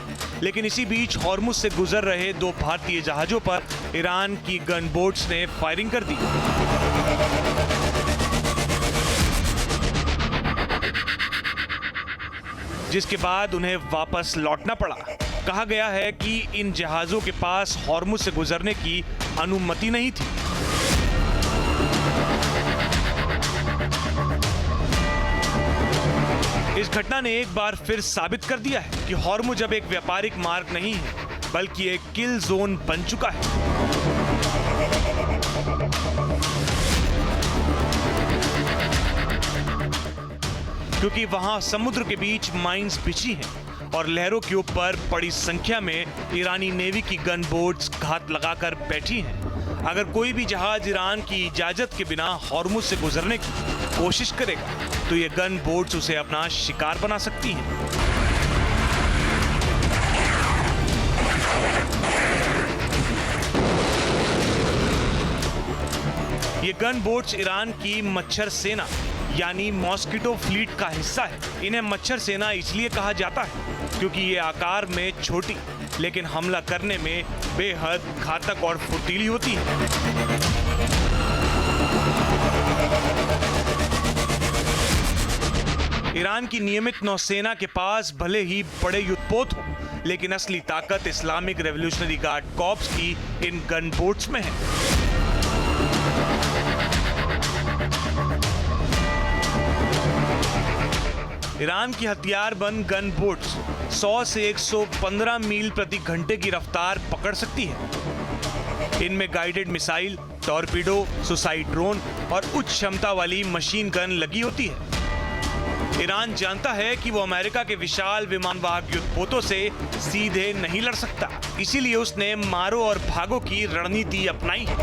लेकिन इसी बीच हॉर्मुज से गुजर रहे 2 भारतीय जहाजों पर ईरान की गन बोट्स ने फायरिंग कर दी। जिसके बाद उन्हें वापस लौटना पड़ा। कहा गया है कि इन जहाजों के पास हॉर्मुज से गुजरने की अनुमति नहीं थी। इस घटना ने एक बार फिर साबित कर दिया है कि हॉर्मुज अब एक व्यापारिक मार्ग नहीं है, बल्कि एक किल जोन बन चुका है। क्योंकि वहां समुद्र के बीच माइंस बिछी हैं और लहरों के ऊपर बड़ी संख्या में ईरानी नेवी की गन बोट्स घात लगाकर बैठी हैं। अगर कोई भी जहाज ईरान की इजाजत के बिना हॉर्मुज से गुजरने की कोशिश करेगा तो ये गन बोट्स उसे अपना शिकार बना सकती हैं। ये गन बोट्स ईरान की मच्छर सेना यानी मॉस्किटो फ्लीट का हिस्सा है। इन्हें मच्छर सेना इसलिए कहा जाता है क्योंकि ये आकार में छोटी लेकिन हमला करने में बेहद घातक और फुर्तीली होती है। ईरान की नियमित नौसेना के पास भले ही बड़े युद्धपोत हो, लेकिन असली ताकत इस्लामिक रेवोल्यूशनरी गार्ड कॉर्प्स की इन गन बोट्स में है। ईरान की हथियारबंद गन बोट्स 100 से 115 मील प्रति घंटे की रफ्तार पकड़ सकती है। इनमें guided missile, torpedo, suicide drone और उच्च क्षमता वाली मशीन गन लगी होती है। ईरान जानता है कि वो अमेरिका के विशाल विमानवाहक युद्धपोतों से सीधे नहीं लड़ सकता, इसीलिए उसने मारो और भागो की रणनीति अपनाई है।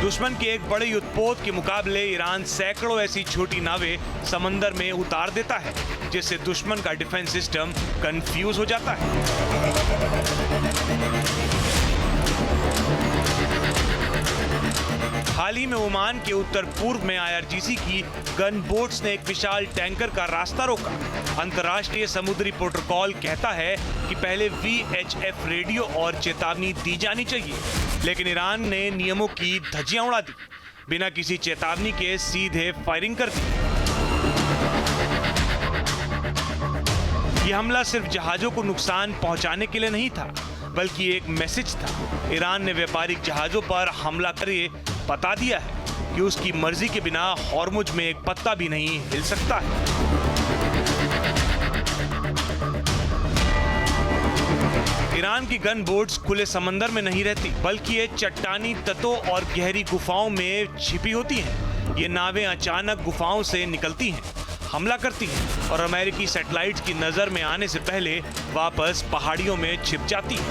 दुश्मन के एक बड़े युद्धपोत के मुकाबले ईरान सैकड़ों ऐसी छोटी नावें समंदर में उतार देता है, जिससे दुश्मन का डिफेंस सिस्टम कंफ्यूज हो जाता है। हाल ही में ओमान के उत्तर पूर्व में IRGC की गन बोट्स ने एक विशाल टैंकर का रास्ता रोका। अंतर्राष्ट्रीय समुद्री प्रोटोकॉल कहता है कि पहले VHF रेडियो और चेतावनी दी जानी चाहिए, लेकिन ईरान ने नियमों की धज्जियां उड़ा दी, बिना किसी चेतावनी के सीधे फायरिंग कर दी। यह हमला सिर्फ जहाजों को नुकसान पहुंचाने के लिए नहीं था, बल्कि एक मैसेज था। ईरान ने व्यापारिक जहाजों पर हमला करके बता दिया है कि उसकी मर्जी के बिना हॉर्मुज में एक पत्ता भी नहीं हिल सकता है। ईरान की गन बोट्स खुले समंदर में नहीं रहती, बल्कि ये चट्टानी तटों और गहरी गुफाओं में छिपी होती हैं। ये नावें अचानक गुफाओं से निकलती हैं, हमला करती हैं और अमेरिकी सैटेलाइट्स की नजर में आने से पहले वापस पहाड़ियों में छिप जाती हैं।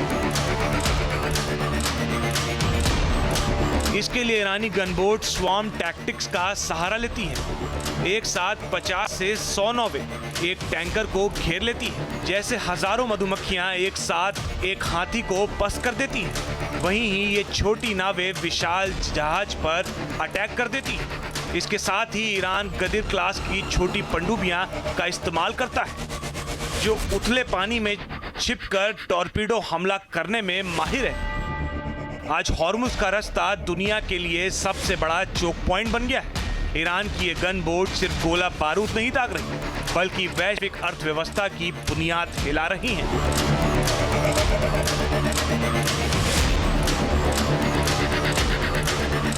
इसके लिए ईरानी गनबोट स्वार्म टैक्टिक्स का सहारा लेती हैं। एक साथ 50 से 100 नावें एक टैंकर को घेर लेती हैं, जैसे हजारों मधुमक्खियां एक साथ एक हाथी को पस कर देती हैं। वहीं ही ये छोटी नावें विशाल जहाज पर अटैक कर देती हैं। इसके साथ ही ईरान गदीर क्लास की छोटी पनडुब्बियां का इस्तेमाल करता है, जो उथले पानी में छिपकर टॉर्पीडो हमला करने में माहिर है। आज हॉर्मुज का रास्ता दुनिया के लिए सबसे बड़ा चोक पॉइंट बन गया है। ईरान की ये गन बोट सिर्फ गोला बारूद नहीं दाग रही, बल्कि वैश्विक अर्थव्यवस्था की बुनियाद हिला रही हैं।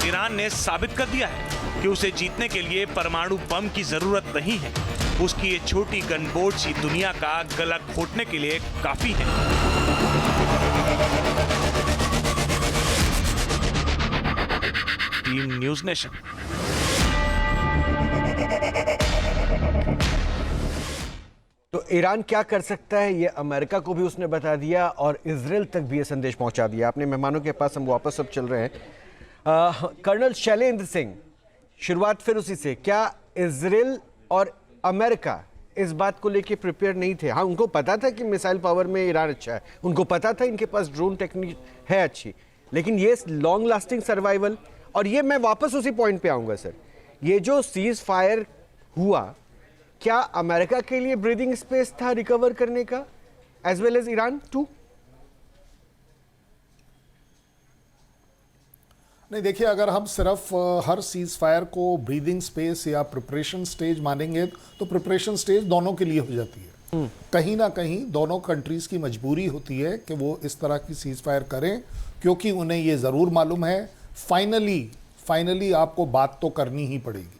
ईरान ने साबित कर दिया है कि उसे जीतने के लिए परमाणु बम की जरूरत नहीं है। उसकी ये छोटी गन बोट्स ही दुनिया का गला घोटने के लिए काफी है। Team news nation. तो ईरान क्या कर सकता है ये अमेरिका को भी उसने बता दिया और इजराइल तक भी ये संदेश पहुंचा दिया। अपने मेहमानों के पास हम वापस अब चल रहे हैं। कर्नल शैलेंद्र सिंह, शुरुआत फिर उसी से, क्या इजराइल और अमेरिका इस बात को लेके प्रिपेयर नहीं थे? हाँ, उनको पता था कि मिसाइल पावर में ईरान अच्छा है, उनको पता था इनके पास ड्रोन टेक्निक है अच्छी, लेकिन ये लॉन्ग लास्टिंग सर्वाइवल, और ये मैं वापस उसी पॉइंट पे आऊंगा सर, ये जो सीज फायर हुआ, क्या अमेरिका के लिए ब्रीदिंग स्पेस था रिकवर करने का, as well as Iran too? नहीं, देखिए, अगर हम सिर्फ हर सीज फायर को ब्रीदिंग स्पेस या प्रिपरेशन स्टेज मानेंगे तो प्रिपरेशन स्टेज दोनों के लिए हो जाती है। कहीं ना कहीं दोनों कंट्रीज की मजबूरी होती है कि वो इस तरह की सीज फायर करें, क्योंकि उन्हें ये ज़रूर मालूम है फाइनली आपको बात तो करनी ही पड़ेगी।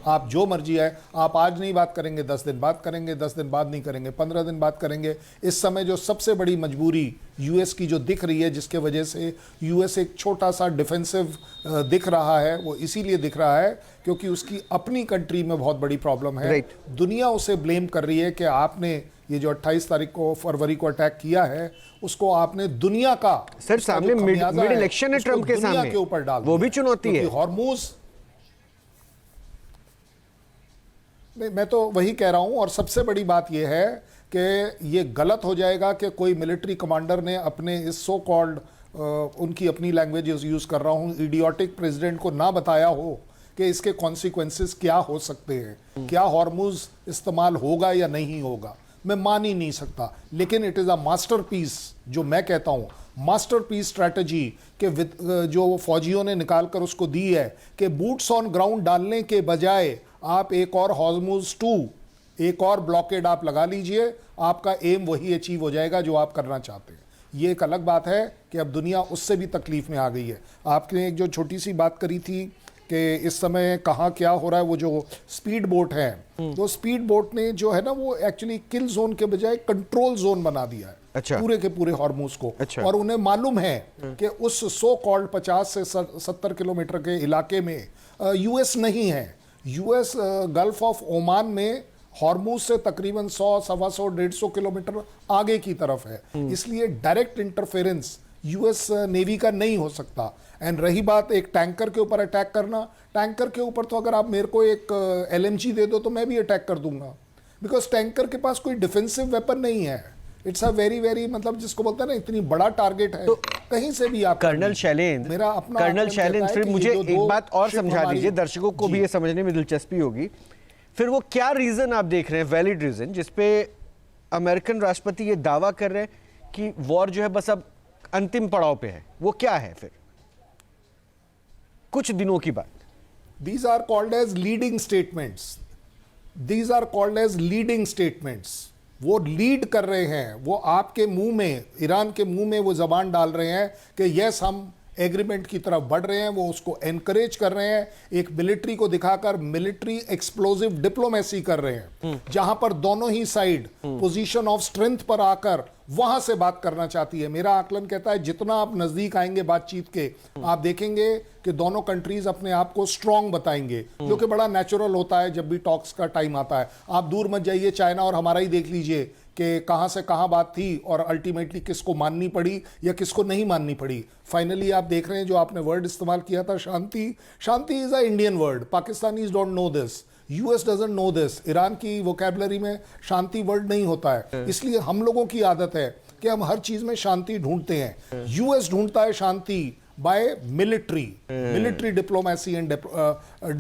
आप जो मर्जी है, आप आज नहीं बात करेंगे, 10 दिन बाद करेंगे, 10 दिन बाद नहीं करेंगे, 15 दिन बाद करेंगे। इस समय जो सबसे बड़ी मजबूरी यूएस की जो दिख रही है, जिसके वजह से यूएस एक छोटा सा डिफेंसिव दिख रहा है, वो इसीलिए दिख रहा है क्योंकि उसकी अपनी कंट्री में बहुत बड़ी प्रॉब्लम है। दुनिया उसे ब्लेम कर रही है कि आपने ये जो 28 तारीख को फरवरी को अटैक किया है, उसको आपने दुनिया का सर सामने मिड इलेक्शन है ट्रंप के सामने, के ऊपर डाल, वो भी चुनौती है। हॉर्मुज, नहीं, मैं तो वही कह रहा हूं, और सबसे बड़ी बात यह है कि ये गलत हो जाएगा कि कोई मिलिट्री कमांडर ने अपने इस सो कॉल्ड, उनकी अपनी लैंग्वेज यूज कर रहा हूं, इडियोटिक प्रेसिडेंट को ना बताया हो कि इसके कॉन्सिक्वेंसेस क्या हो सकते हैं, क्या हॉर्मुज इस्तेमाल होगा या नहीं होगा। मैं मान ही नहीं सकता, लेकिन इट इज़ अ मास्टरपीस, जो मैं कहता हूँ मास्टरपीस स्ट्रैटेजी के जो फौजियों ने निकाल कर उसको दी है कि बूट्स ऑन ग्राउंड डालने के बजाय आप एक और हॉर्मुज 2, एक और ब्लॉकेड आप लगा लीजिए, आपका एम वही अचीव हो जाएगा जो आप करना चाहते हैं। ये एक अलग बात है कि अब दुनिया उससे भी तकलीफ में आ गई है। आपने एक जो छोटी सी बात करी थी कि इस समय कहाँ क्या हो रहा है, वो जो स्पीड बोट है, तो स्पीड बोट ने जो है ना, वो एक्चुअली किल जोन के बजाय कंट्रोल जोन बना दिया है। अच्छा। पूरे के पूरे हॉर्मुज को। अच्छा। और उन्हें मालूम है कि उस सो कॉल्ड 50 से 70 किलोमीटर के इलाके में यूएस नहीं है। यूएस गल्फ ऑफ ओमान में हॉर्मुज से तकरीबन 100, 125, 150 किलोमीटर आगे की तरफ है, इसलिए डायरेक्ट इंटरफेरेंस यूएस नेवी का नहीं हो सकता। एंड रही बात एक टैंकर के ऊपर अटैक करना, टैंकर के ऊपर तो अगर आप मेरे को एक एलएमजी दे दो तो मैं भी अटैक कर दूंगा, बिकॉज टैंकर के पास कोई डिफेंसिव वेपन नहीं है। इट्स अ वेरी मतलब जिसको बोलते हैं ना, इतनी बड़ा टारगेट है, तो कहीं से भी आप। कर्नल शैलेंद्र, मेरा अपना कर्नल शैलेंद्र, फिर मुझे एक बात और समझा दीजिए, दर्शकों को भी ये समझने में दिलचस्पी होगी। फिर वो क्या रीजन आप देख रहे हैं, वैलिड रीजन, जिसपे अमेरिकन राष्ट्रपति ये दावा कर रहे हैं कि वॉर जो है बस अब अंतिम पड़ाव पे है, वो क्या है फिर कुछ दिनों की बात? These are called as leading statements. These are called as leading statements. वो लीड कर रहे हैं, वो आपके मुंह में, ईरान के मुंह में वो जबान डाल रहे हैं कि यस हम एग्रीमेंट की तरफ बढ़ रहे हैं, वो उसको एनकरेज कर रहे हैं, एक मिलिट्री को दिखाकर मिलिट्री एक्सप्लोसिव डिप्लोमेसी कर रहे हैं, जहां पर दोनों ही साइड पोजीशन ऑफ स्ट्रेंथ पर आकर वहां से बात करना चाहती है। मेरा आकलन कहता है जितना आप नजदीक आएंगे बातचीत के, आप देखेंगे कि दोनों कंट्रीज अपने आप को स्ट्रांग बताएंगे, जो कि बड़ा नेचुरल होता है जब भी टॉक्स का टाइम आता है। आप दूर मत जाइए, चाइना और हमारा ही देख लीजिए कि कहां से कहां बात थी और अल्टीमेटली किसको माननी पड़ी या किसको नहीं माननी पड़ी। फाइनली आप देख रहे हैं जो आपने वर्ड इस्तेमाल किया था, शांति। Shanti is a Indian word, Pakistanis don't know this, US doesn't know this. Iran की वोकैबुलरी में शांति वर्ड नहीं होता है, इसलिए हम लोगों की आदत है कि हम हर चीज में शांति ढूंढते हैं। यूएस ढूंढता है शांति by military diplomacy and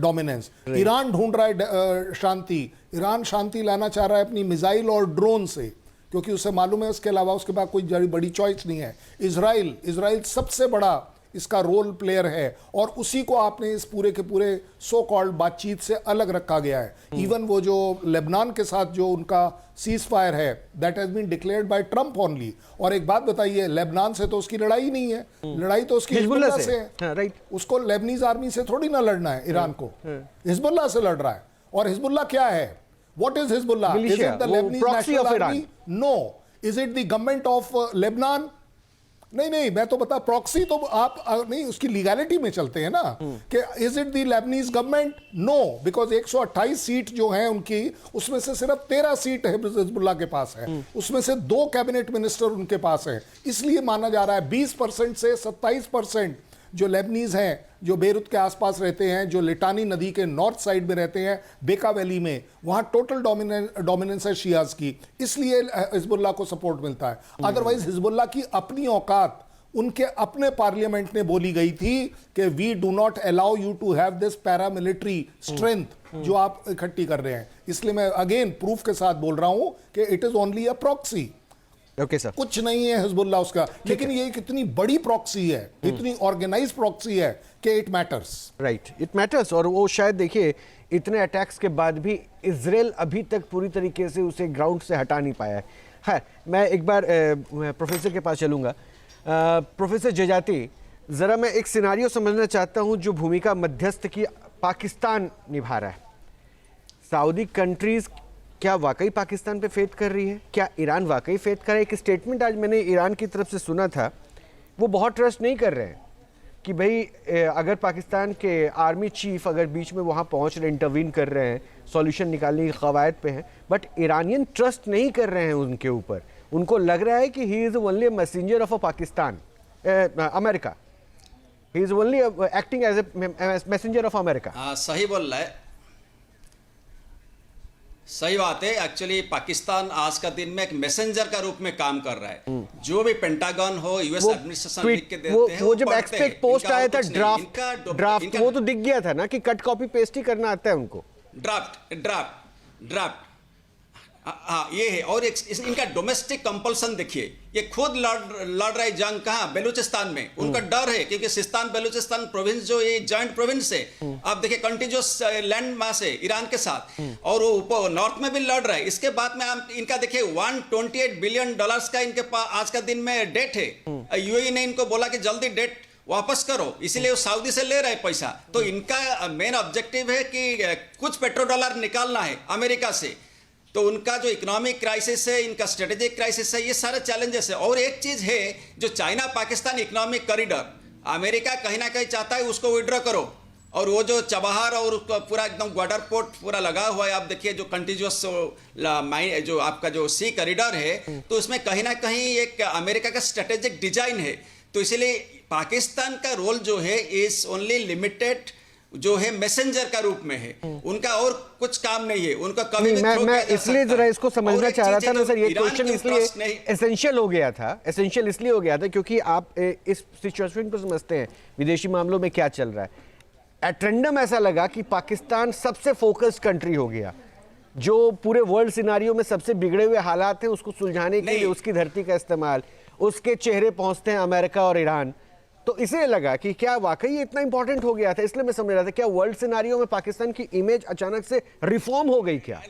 dominance. Iran ढूंढ रहा है शांति, ईरान शांति लाना चाह रहा है अपनी मिसाइल और ड्रोन से, क्योंकि उसे मालूम है उसके अलावा उसके पास कोई बड़ी चॉइस नहीं है। इजराइल सबसे बड़ा इसका रोल प्लेयर है और उसी को आपने इस पूरे के पूरे सो कॉल्ड बातचीत से अलग रखा गया है। इवन वो जो लेबनान के साथ जो उनका सीज फायर है, that has been declared by Trump only. और एक बात बताइए, लेबनान से तो उसकी लड़ाई नहीं है, लड़ाई तो उसकी हिजबुल्लाह से है। राइट, उसको लेबनीज आर्मी से थोड़ी ना लड़ना है, ईरान को हिजबुल्लाह से लड़ रहा है। और हिजबुल्लाह क्या है? What is Hezbollah? Is it the Lebanese national army? No. Is it the government of Lebanon? नहीं, मैं तो बता, प्रॉक्सी तो आप नहीं, उसकी लीगैलिटी में चलते हैं ना कि is it the Lebanese government? No, because 128 seat जो हैं उनकी, उसमें से सिर्फ 13 सीट है हिजबुल्लाह के पास है, उसमें से 2 कैबिनेट मिनिस्टर उनके पास है। इसलिए माना जा रहा है 20% से 27% जो लेबनीज हैं, जो बेरूत के आसपास रहते हैं, जो लिटानी नदी के नॉर्थ साइड में रहते हैं, बेका वैली में, वहां टोटल डोमिनेंस है शियाज की, इसलिए हिजबुल्लाह को सपोर्ट मिलता है। अदरवाइज हिजबुल्लाह की अपनी औकात उनके अपने पार्लियामेंट में बोली गई थी कि we do not allow you to have this paramilitary strength जो आप इकट्ठी कर रहे हैं। इसलिए मैं अगेन प्रूफ के साथ बोल रहा हूं कि it is only a proxy. Okay sir, कुछ नहीं है हिजबुल्लाह उसका, लेकिन ये कितनी बड़ी प्रॉक्सी है, इतनी ऑर्गेनाइज प्रॉक्सी है कि it matters. Right, it matters. और वो शायद देखिए इतने अटैक्स के बाद भी इजराइल अभी तक पूरी तरीके से उसे ग्राउंड से हटा नहीं पाया है। मैं एक बार प्रोफेसर के पास चलूंगा। प्रोफेसर जजाति, जरा मैं एक सिनारियो समझना चाहता हूं जो भूमिका मध्यस्थ की पाकिस्तान निभा रहा है। सऊदी कंट्रीज क्या वाकई पाकिस्तान पे फेथ कर रही है? क्या ईरान वाकई फेथ कर रहा है? एक स्टेटमेंट आज मैंने ईरान की तरफ से सुना था, वो बहुत ट्रस्ट नहीं कर रहे हैं कि भाई अगर पाकिस्तान के आर्मी चीफ अगर बीच में वहाँ पहुँच रहे, इंटरवीन कर रहे हैं, सॉल्यूशन निकालने की कवायद पे हैं, बट ईरानियन ट्रस्ट नहीं कर रहे हैं उनके ऊपर। उनको लग रहा है कि he is only a messenger of a Pakistan, America. He is only acting as a messenger of America. सही बोल रहा है, सही बात है। एक्चुअली पाकिस्तान आज का दिन में एक मैसेंजर का रूप में काम कर रहा है। जो भी पेंटागन हो, यूएस एडमिनिस्ट्रेशन लिख के देते हैं, वो जब एक्सपेक्ट पोस्ट आया था ड्राफ्ट वो तो दिख गया था ना कि कट कॉपी पेस्ट ही करना आता है उनको। ड्राफ्ट हाँ ये है। और इनका डोमेस्टिक कंपल्सन देखिए, ये खुद लड़ रहे जंग कहाँ? बलूचिस्तान में। उनका डर है क्योंकि सिस्तान बलूचिस्तान प्रोविंस जो ये जॉइंट प्रोविंस है, आप देखिए कंटिन्यूस लैंड मास है ईरान के साथ, और वो ऊपर नॉर्थ में भी लड़ रहा है। इसके बाद में आप इनका देखिए $128 बिलियन का इनके पास आज का दिन में डेट है। यूएई ने इनको बोला कि जल्दी डेट वापस करो, इसीलिए वो सऊदी से ले रहे पैसा। तो इनका मेन ऑब्जेक्टिव है कि कुछ पेट्रो डॉलर निकालना है अमेरिका से। तो उनका जो इकोनॉमिक क्राइसिस है, इनका स्ट्रेटेजिक क्राइसिस है, ये सारे चैलेंजेस है। और एक चीज है जो China Pakistan economic corridor, America कहीं ना कहीं चाहता है उसको विड्रॉ करो। और वो जो चबहार और पूरा एकदम बॉर्डर पोर्ट पूरा लगा हुआ है, आप देखिए जो कंटिन्यूस जो आपका जो सी कॉरिडोर है, तो उसमें कहीं ना कहीं एक अमेरिका का स्ट्रेटेजिक डिजाइन है। तो इसलिए पाकिस्तान का रोल जो है इज ओनली लिमिटेड, जो है मैसेंजर का रूप में है, उनका और कुछ काम नहीं है। उनका कभी भी मैं इसलिए जरा इसको समझना चाह रहा था ना सर, ये क्वेश्चन इसलिए एसेंशियल हो गया था। एसेंशियल इसलिए हो गया था क्योंकि आप इस सिचुएशन को समझते हैं विदेशी मामलों में क्या चल रहा है। एट रैंडम ऐसा लगा कि पाकिस्तान सबसे फोकस्ड कंट्री हो गया, जो पूरे वर्ल्ड सिनारियो में सबसे बिगड़े हुए हालात हैं उसको सुलझाने के लिए उसकी धरती का इस्तेमाल, उसके चेहरे पहुंचते हैं अमेरिका और ईरान। तो इसे लगा कि क्या वाकई इतना इंपॉर्टेंट हो गया था, इसलिए मैं समझ रहा था क्या वर्ल्ड सिनारियो में पाकिस्तान की इमेज अचानक से रिफॉर्म हो गई क्या?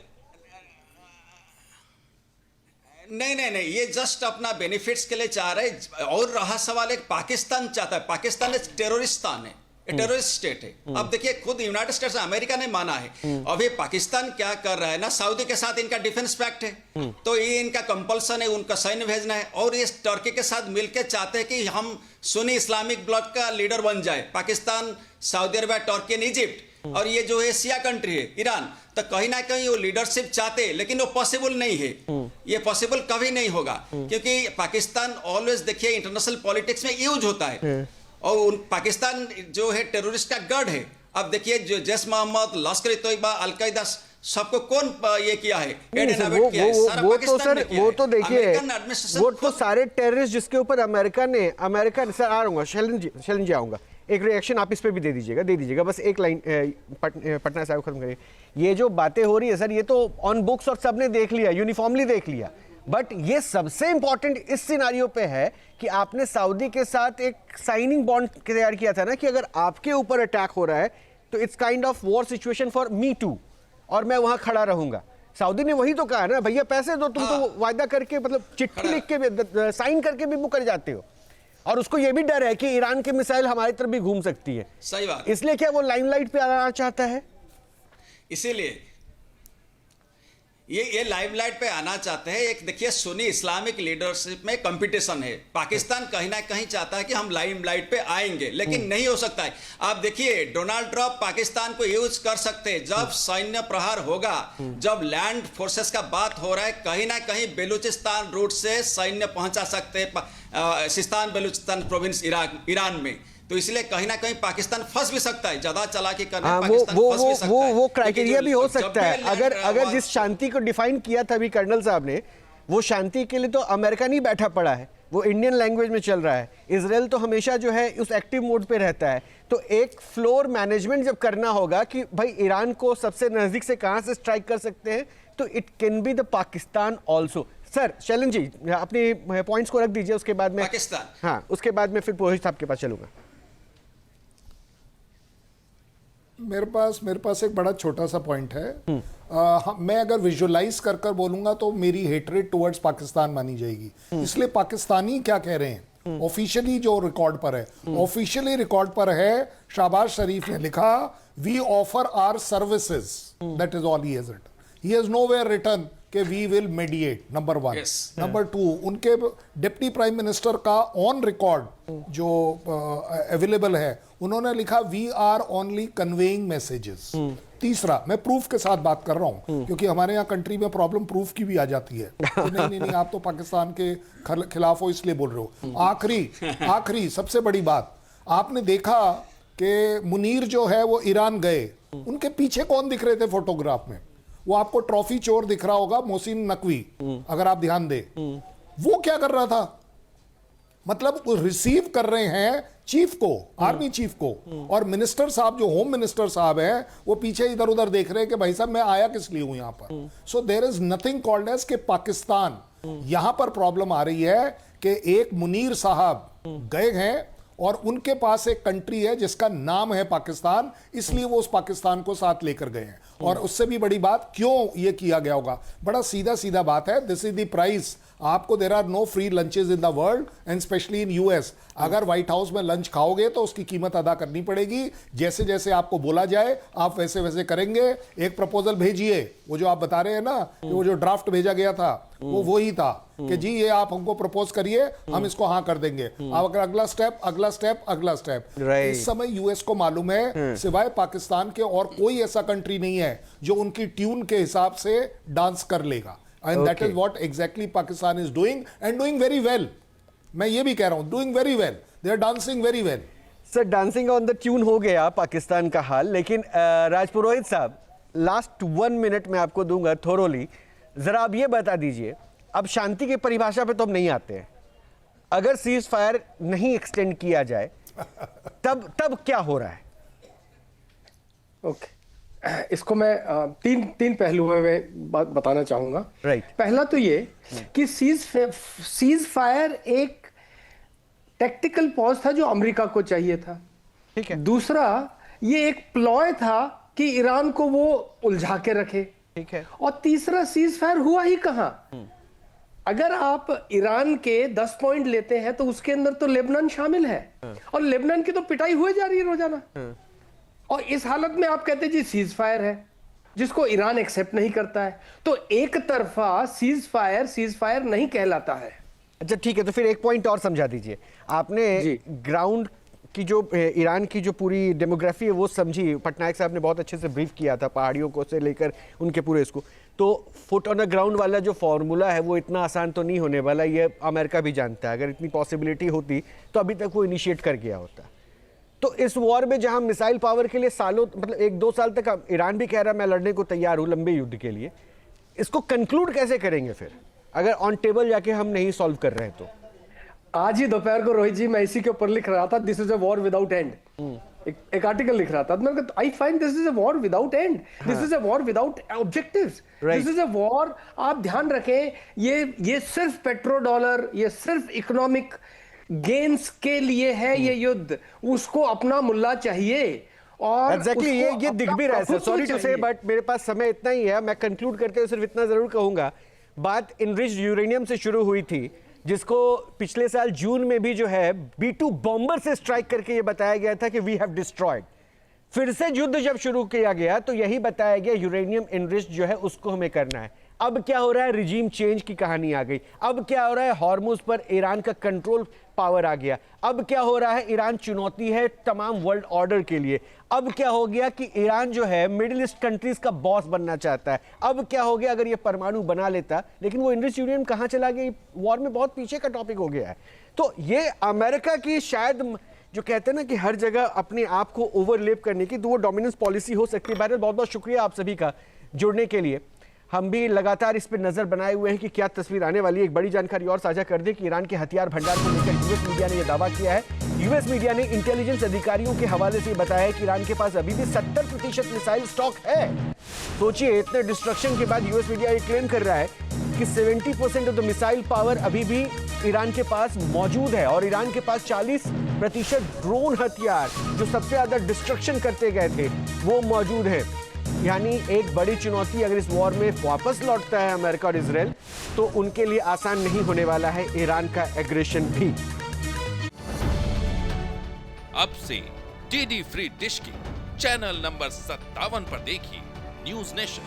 नहीं नहीं नहीं, ये जस्ट अपना बेनिफिट्स के लिए चाह रहे हैं। और रहा सवाल एक पाकिस्तान चाहता है, पाकिस्तान एक टेररिस्तान है, टेररिस्ट स्टेट है। अब देखिए खुद यूनाइटेड स्टेट्स अमेरिका ने माना है। अब ये पाकिस्तान क्या कर रहा है ना, सऊदी के साथ इनका डिफेंस पैक्ट है, तो ये इनका कंपल्सन है उनका सैन्य भेजना है, और ये टर्की के साथ मिलकर चाहते हैं कि हम सुन्नी इस्लामिक ब्लॉक का लीडर बन जाए, Pakistan, Saudi Arabia, Turkey and Egypt, और ये जो है एशिया कंट्री है ईरान। तो कहीं ना कहीं वो लीडरशिप चाहते हैं, लेकिन वो पॉसिबल नहीं है। ये पॉसिबल कभी नहीं होगा, क्योंकि पाकिस्तान ऑलवेज देखिए इंटरनेशनल पॉलिटिक्स में यूज होता है, और पाकिस्तान जो है टेररिस्ट का गढ़ है। अब देखिए जो जैश मोहम्मद, लश्कर तोयबा, अलकायदा, सबको कौन ये किया है? वो तो देखिए, वो तो सारे टेररिस्ट जिसके ऊपर अमेरिका सर आ रहा हूँ, शैलन जी आऊंगा, एक रिएक्शन आप इस पे भी दे दीजिएगा बस एक लाइन पटना साहब खत्म करिए। ये जो बातें हो रही है सर, ये तो ऑन बुक्स और सबने देख लिया, यूनिफॉर्मली देख लिया, बट ये सबसे इंपॉर्टेंट इस सिनारियो पे है कि आपने सऊदी के साथ एक साइनिंग बॉन्ड तैयार किया था ना, कि अगर आपके ऊपर अटैक हो रहा है तो it's kind of war situation for me too, और मैं वहां खड़ा रहूंगा। सऊदी ने वही तो कहा ना, भैया पैसे दो, तुम तो वायदा करके, मतलब चिट्ठी लिख के साइन करके भी मुकर जाते हो, और उसको ये भी डर है कि ईरान के मिसाइल हमारी तरफ भी घूम सकती है। सही बात। इसलिए क्या वो लाइमलाइट पे आना चाहता है? इसीलिए ये लाइमलाइट पे आना चाहते हैं। एक देखिए सुन्नी इस्लामिक लीडरशिप में कंपटीशन है, पाकिस्तान कहीं ना कहीं चाहता है कि हम लाइमलाइट पे आएंगे, लेकिन नहीं हो सकता है। आप देखिए डोनाल्ड ट्रंप पाकिस्तान को यूज कर सकते हैं, जब सैन्य प्रहार होगा, जब लैंड फोर्सेस का बात हो रहा है, कहीं ना कहीं बेलूचिस्तान रूट से सैन्य पहुंचा सकते हैं सिस्तान बलूचिस्तान प्रोविंस ईरान में। तो इसलिए कहीं ना कहीं पाकिस्तान फंस भी सकता है, ज्यादा चालाकी करने पाकिस्तान फंस भी सकता है। वो क्राइटेरिया भी हो सकता है। अगर जिस शांति को डिफाइन किया था अभी कर्नल साहब ने, वो शांति के लिए तो अमेरिका नहीं बैठा पड़ा है, वो इंडियन लैंग्वेज में चल रहा है। इजराइल तो हमेशा जो है उस एक्टिव मोड पे रहता है। तो एक फ्लोर मैनेजमेंट जब करना होगा कि भाई ईरान को सबसे नजदीक से कहां से स्ट्राइक कर सकते हैं, तो it can be the Pakistan also. Sir Shailan ji अपने पॉइंट्स को रख दीजिए, उसके बाद में पाकिस्तान, हाँ उसके बाद में फिर पुरोहित साहब के पास चलूंगा। मेरे पास एक बड़ा छोटा सा पॉइंट है। मैं अगर विजुअलाइज कर बोलूंगा तो मेरी हेटरेट टुवर्ड्स पाकिस्तान मानी जाएगी। इसलिए पाकिस्तानी क्या कह रहे हैं ऑफिशियली, जो रिकॉर्ड पर है, ऑफिशियली रिकॉर्ड पर है, शहबाज शरीफ ने लिखा, we offer our services, that is all he has written. He has nowhere written कि we will mediate, number 1। Number 2, उनके डिप्टी प्राइम मिनिस्टर का ऑन रिकॉर्ड जो अवेलेबल है, उन्होंने लिखा we are only conveying messages. तीसरा, मैं प्रूफ के साथ बात कर रहा हूं, क्योंकि हमारे यहाँ कंट्री में प्रॉब्लम प्रूफ की भी आ जाती है कि नहीं आप तो पाकिस्तान के खिलाफ हो इसलिए बोल रहे हो। आखिरी सबसे बड़ी बात, आपने देखा कि मुनीर जो है वो ईरान गए, उनके पीछे कौन दिख रहे थे फोटोग्राफ में? वो आपको ट्रॉफी चोर दिख रहा होगा, मोहसिन नकवी, अगर आप ध्यान दे। वो क्या कर रहा था? मतलब रिसीव कर रहे हैं चीफ को, आर्मी चीफ को, और मिनिस्टर साहब जो होम मिनिस्टर साहब हैं वो पीछे इधर उधर देख रहे हैं कि भाई साहब मैं आया किस लिए हूं यहां पर। So there is nothing called as के पाकिस्तान। यहां पर प्रॉब्लम आ रही है कि एक मुनीर साहब गए हैं और उनके पास एक कंट्री है जिसका नाम है पाकिस्तान, इसलिए वो उस पाकिस्तान को साथ लेकर गए हैं। और उससे भी बड़ी बात, क्यों ये किया गया होगा? बड़ा सीधा बात है, दिस इज द प्राइस। आपको there are no free lunches in the world and specially in US. अगर व्हाइट हाउस में लंच खाओगे तो उसकी कीमत अदा करनी पड़ेगी। जैसे जैसे आपको बोला जाए आप वैसे वैसे करेंगे। एक प्रपोजल भेजिए, वो जो आप बता रहे हैं ना, वो जो ड्राफ्ट भेजा गया था वो ही था कि जी ये आप हमको प्रपोज करिए, हम इसको हाँ कर देंगे। अब अगला स्टेप। इस समय यूएस को मालूम है सिवाय पाकिस्तान के और कोई ऐसा कंट्री नहीं है जो उनकी ट्यून के हिसाब से डांस कर लेगा। And that is what exactly Pakistan is doing and doing very well. मैं ये भी कह रहा हूं, doing very well. They are dancing very well. Sir dancing on the tune हो गया पाकिस्तान का हाल, लेकिन राजपुरोहित साहब लास्ट 1 मिनट में आपको दूंगा थोरोली। जरा आप ये बता दीजिए, अब शांति की परिभाषा पे तो हम नहीं आते हैं, अगर सीज फायर नहीं एक्सटेंड किया जाए तब क्या हो रहा है? ओके, इसको मैं तीन पहलुओं में बात बताना चाहूंगा। पहला तो ये कि सीज फायर एक टेक्टिकल पॉज था जो अमेरिका को चाहिए था। ठीक है। दूसरा, ये एक प्लॉय था कि ईरान को वो उलझा के रखे। ठीक है। और तीसरा, सीज फायर हुआ ही कहां? अगर आप ईरान के 10 पॉइंट लेते हैं तो उसके अंदर तो लेबनान शामिल है, और लेबनान की तो पिटाई हुए जा रही है रोजाना। और इस हालत में आप कहते हैं जी सीज फायर है, जिसको ईरान एक्सेप्ट नहीं करता है। तो एक तरफा सीज फायर नहीं कहलाता है। अच्छा ठीक है, तो फिर एक पॉइंट और समझा दीजिए। आपने ग्राउंड की जो ईरान की जो पूरी डेमोग्राफी है वो समझी, पटनायक साहब ने बहुत अच्छे से ब्रीफ किया था, पहाड़ियों को से लेकर उनके पूरे इसको। तो फुट ऑन द ग्राउंड वाला जो फॉर्मूला है वो इतना आसान तो नहीं होने वाला, ये अमेरिका भी जानता है। अगर इतनी पॉसिबिलिटी होती तो अभी तक वो इनिशिएट कर गया होता। तो इस वॉर में जहां मिसाइल पावर के लिए सालों, मतलब 1-2 साल तक ईरान भी कह रहा है मैं लड़ने को तैयार हूं लंबे युद्ध के लिए, इसको कंक्लूड कैसे करेंगे फिर, अगर ऑन टेबल जाके हम नहीं सॉल्व कर रहे हैं तो? आज ही दोपहर को रोहित जी मैं इसी के ऊपर लिख रहा था, this is a war without and. एक आर्टिकल लिख रहा था, मैंने कहा I find this is a war without and, this is a war without objectives, this is a war. आप ध्यान रखें, ये सिर्फ पेट्रो डॉलर, ये सिर्फ इकोनॉमिक गेन्स के लिए है ये युद्ध। उसको अपना मुल्ला चाहिए और एग्जैक्टली ये दिख भी रहा है सर, सॉरी टू से, बट मेरे पास समय इतना ही है। मैं कंक्लूड करते हुए सिर्फ इतना जरूर कहूंगा, बात इनरिच्ड यूरेनियम से शुरू हुई थी, जिसको पिछले साल जून में भी जो है B-2 बॉम्बर से स्ट्राइक करके ये बताया गया था कि वी हैव डिस्ट्रॉयड। फिर से युद्ध जब शुरू किया गया तो यही बताया गया यूरेनियम इनरिच्ड जो है उसको हमें करना है। अब क्या हो रहा है, रिजीम चेंज की कहानी आ गई। अब क्या हो रहा है, हॉर्मुज पर ईरान का कंट्रोल पावर आ गया। अब क्या हो रहा है, ईरान चुनौती है तमाम वर्ल्ड ऑर्डर के लिए। अब क्या हो गया कि ईरान जो है मिडिल ईस्ट कंट्रीज का बॉस बनना चाहता है। अब क्या हो गया, अगर ये परमाणु बना लेता, लेकिन वो इनरिच्ड यूरेनियम कहां चला गया, वॉर में बहुत पीछे का टॉपिक हो गया है। तो ये अमेरिका की शायद जो कहते हैं ना कि हर जगह अपने आप को ओवरलेप करने की, तो वो डोमिनेंस पॉलिसी हो सकती है। बहरहाल बहुत बहुत शुक्रिया आप सभी का जुड़ने के लिए। हम भी लगातार इस पर नजर बनाए हुए हैं कि क्या तस्वीर आने वाली है। एक बड़ी जानकारी और साझा कर दें कि ईरान के हथियार भंडार को लेकर यूएस मीडिया ने यह दावा किया है। यूएस मीडिया ने इंटेलिजेंस अधिकारियों के हवाले से बताया है कि ईरान के पास अभी भी 70% मिसाइल स्टॉक है। सोचिए, इतने डिस्ट्रक्शन के बाद यूएस मीडिया ये क्लेम कर रहा है कि 70% ऑफ द मिसाइल पावर अभी भी ईरान के पास मौजूद है, और ईरान के पास 40% ड्रोन हथियार जो सबसे ज्यादा डिस्ट्रक्शन करते गए थे वो मौजूद है। यानी एक बड़ी चुनौती, अगर इस वॉर में वापस लौटता है अमेरिका और इजराइल, तो उनके लिए आसान नहीं होने वाला है ईरान का एग्रेशन भी। अब से डीडी फ्री डिश की चैनल नंबर 57 पर देखिए न्यूज नेशन।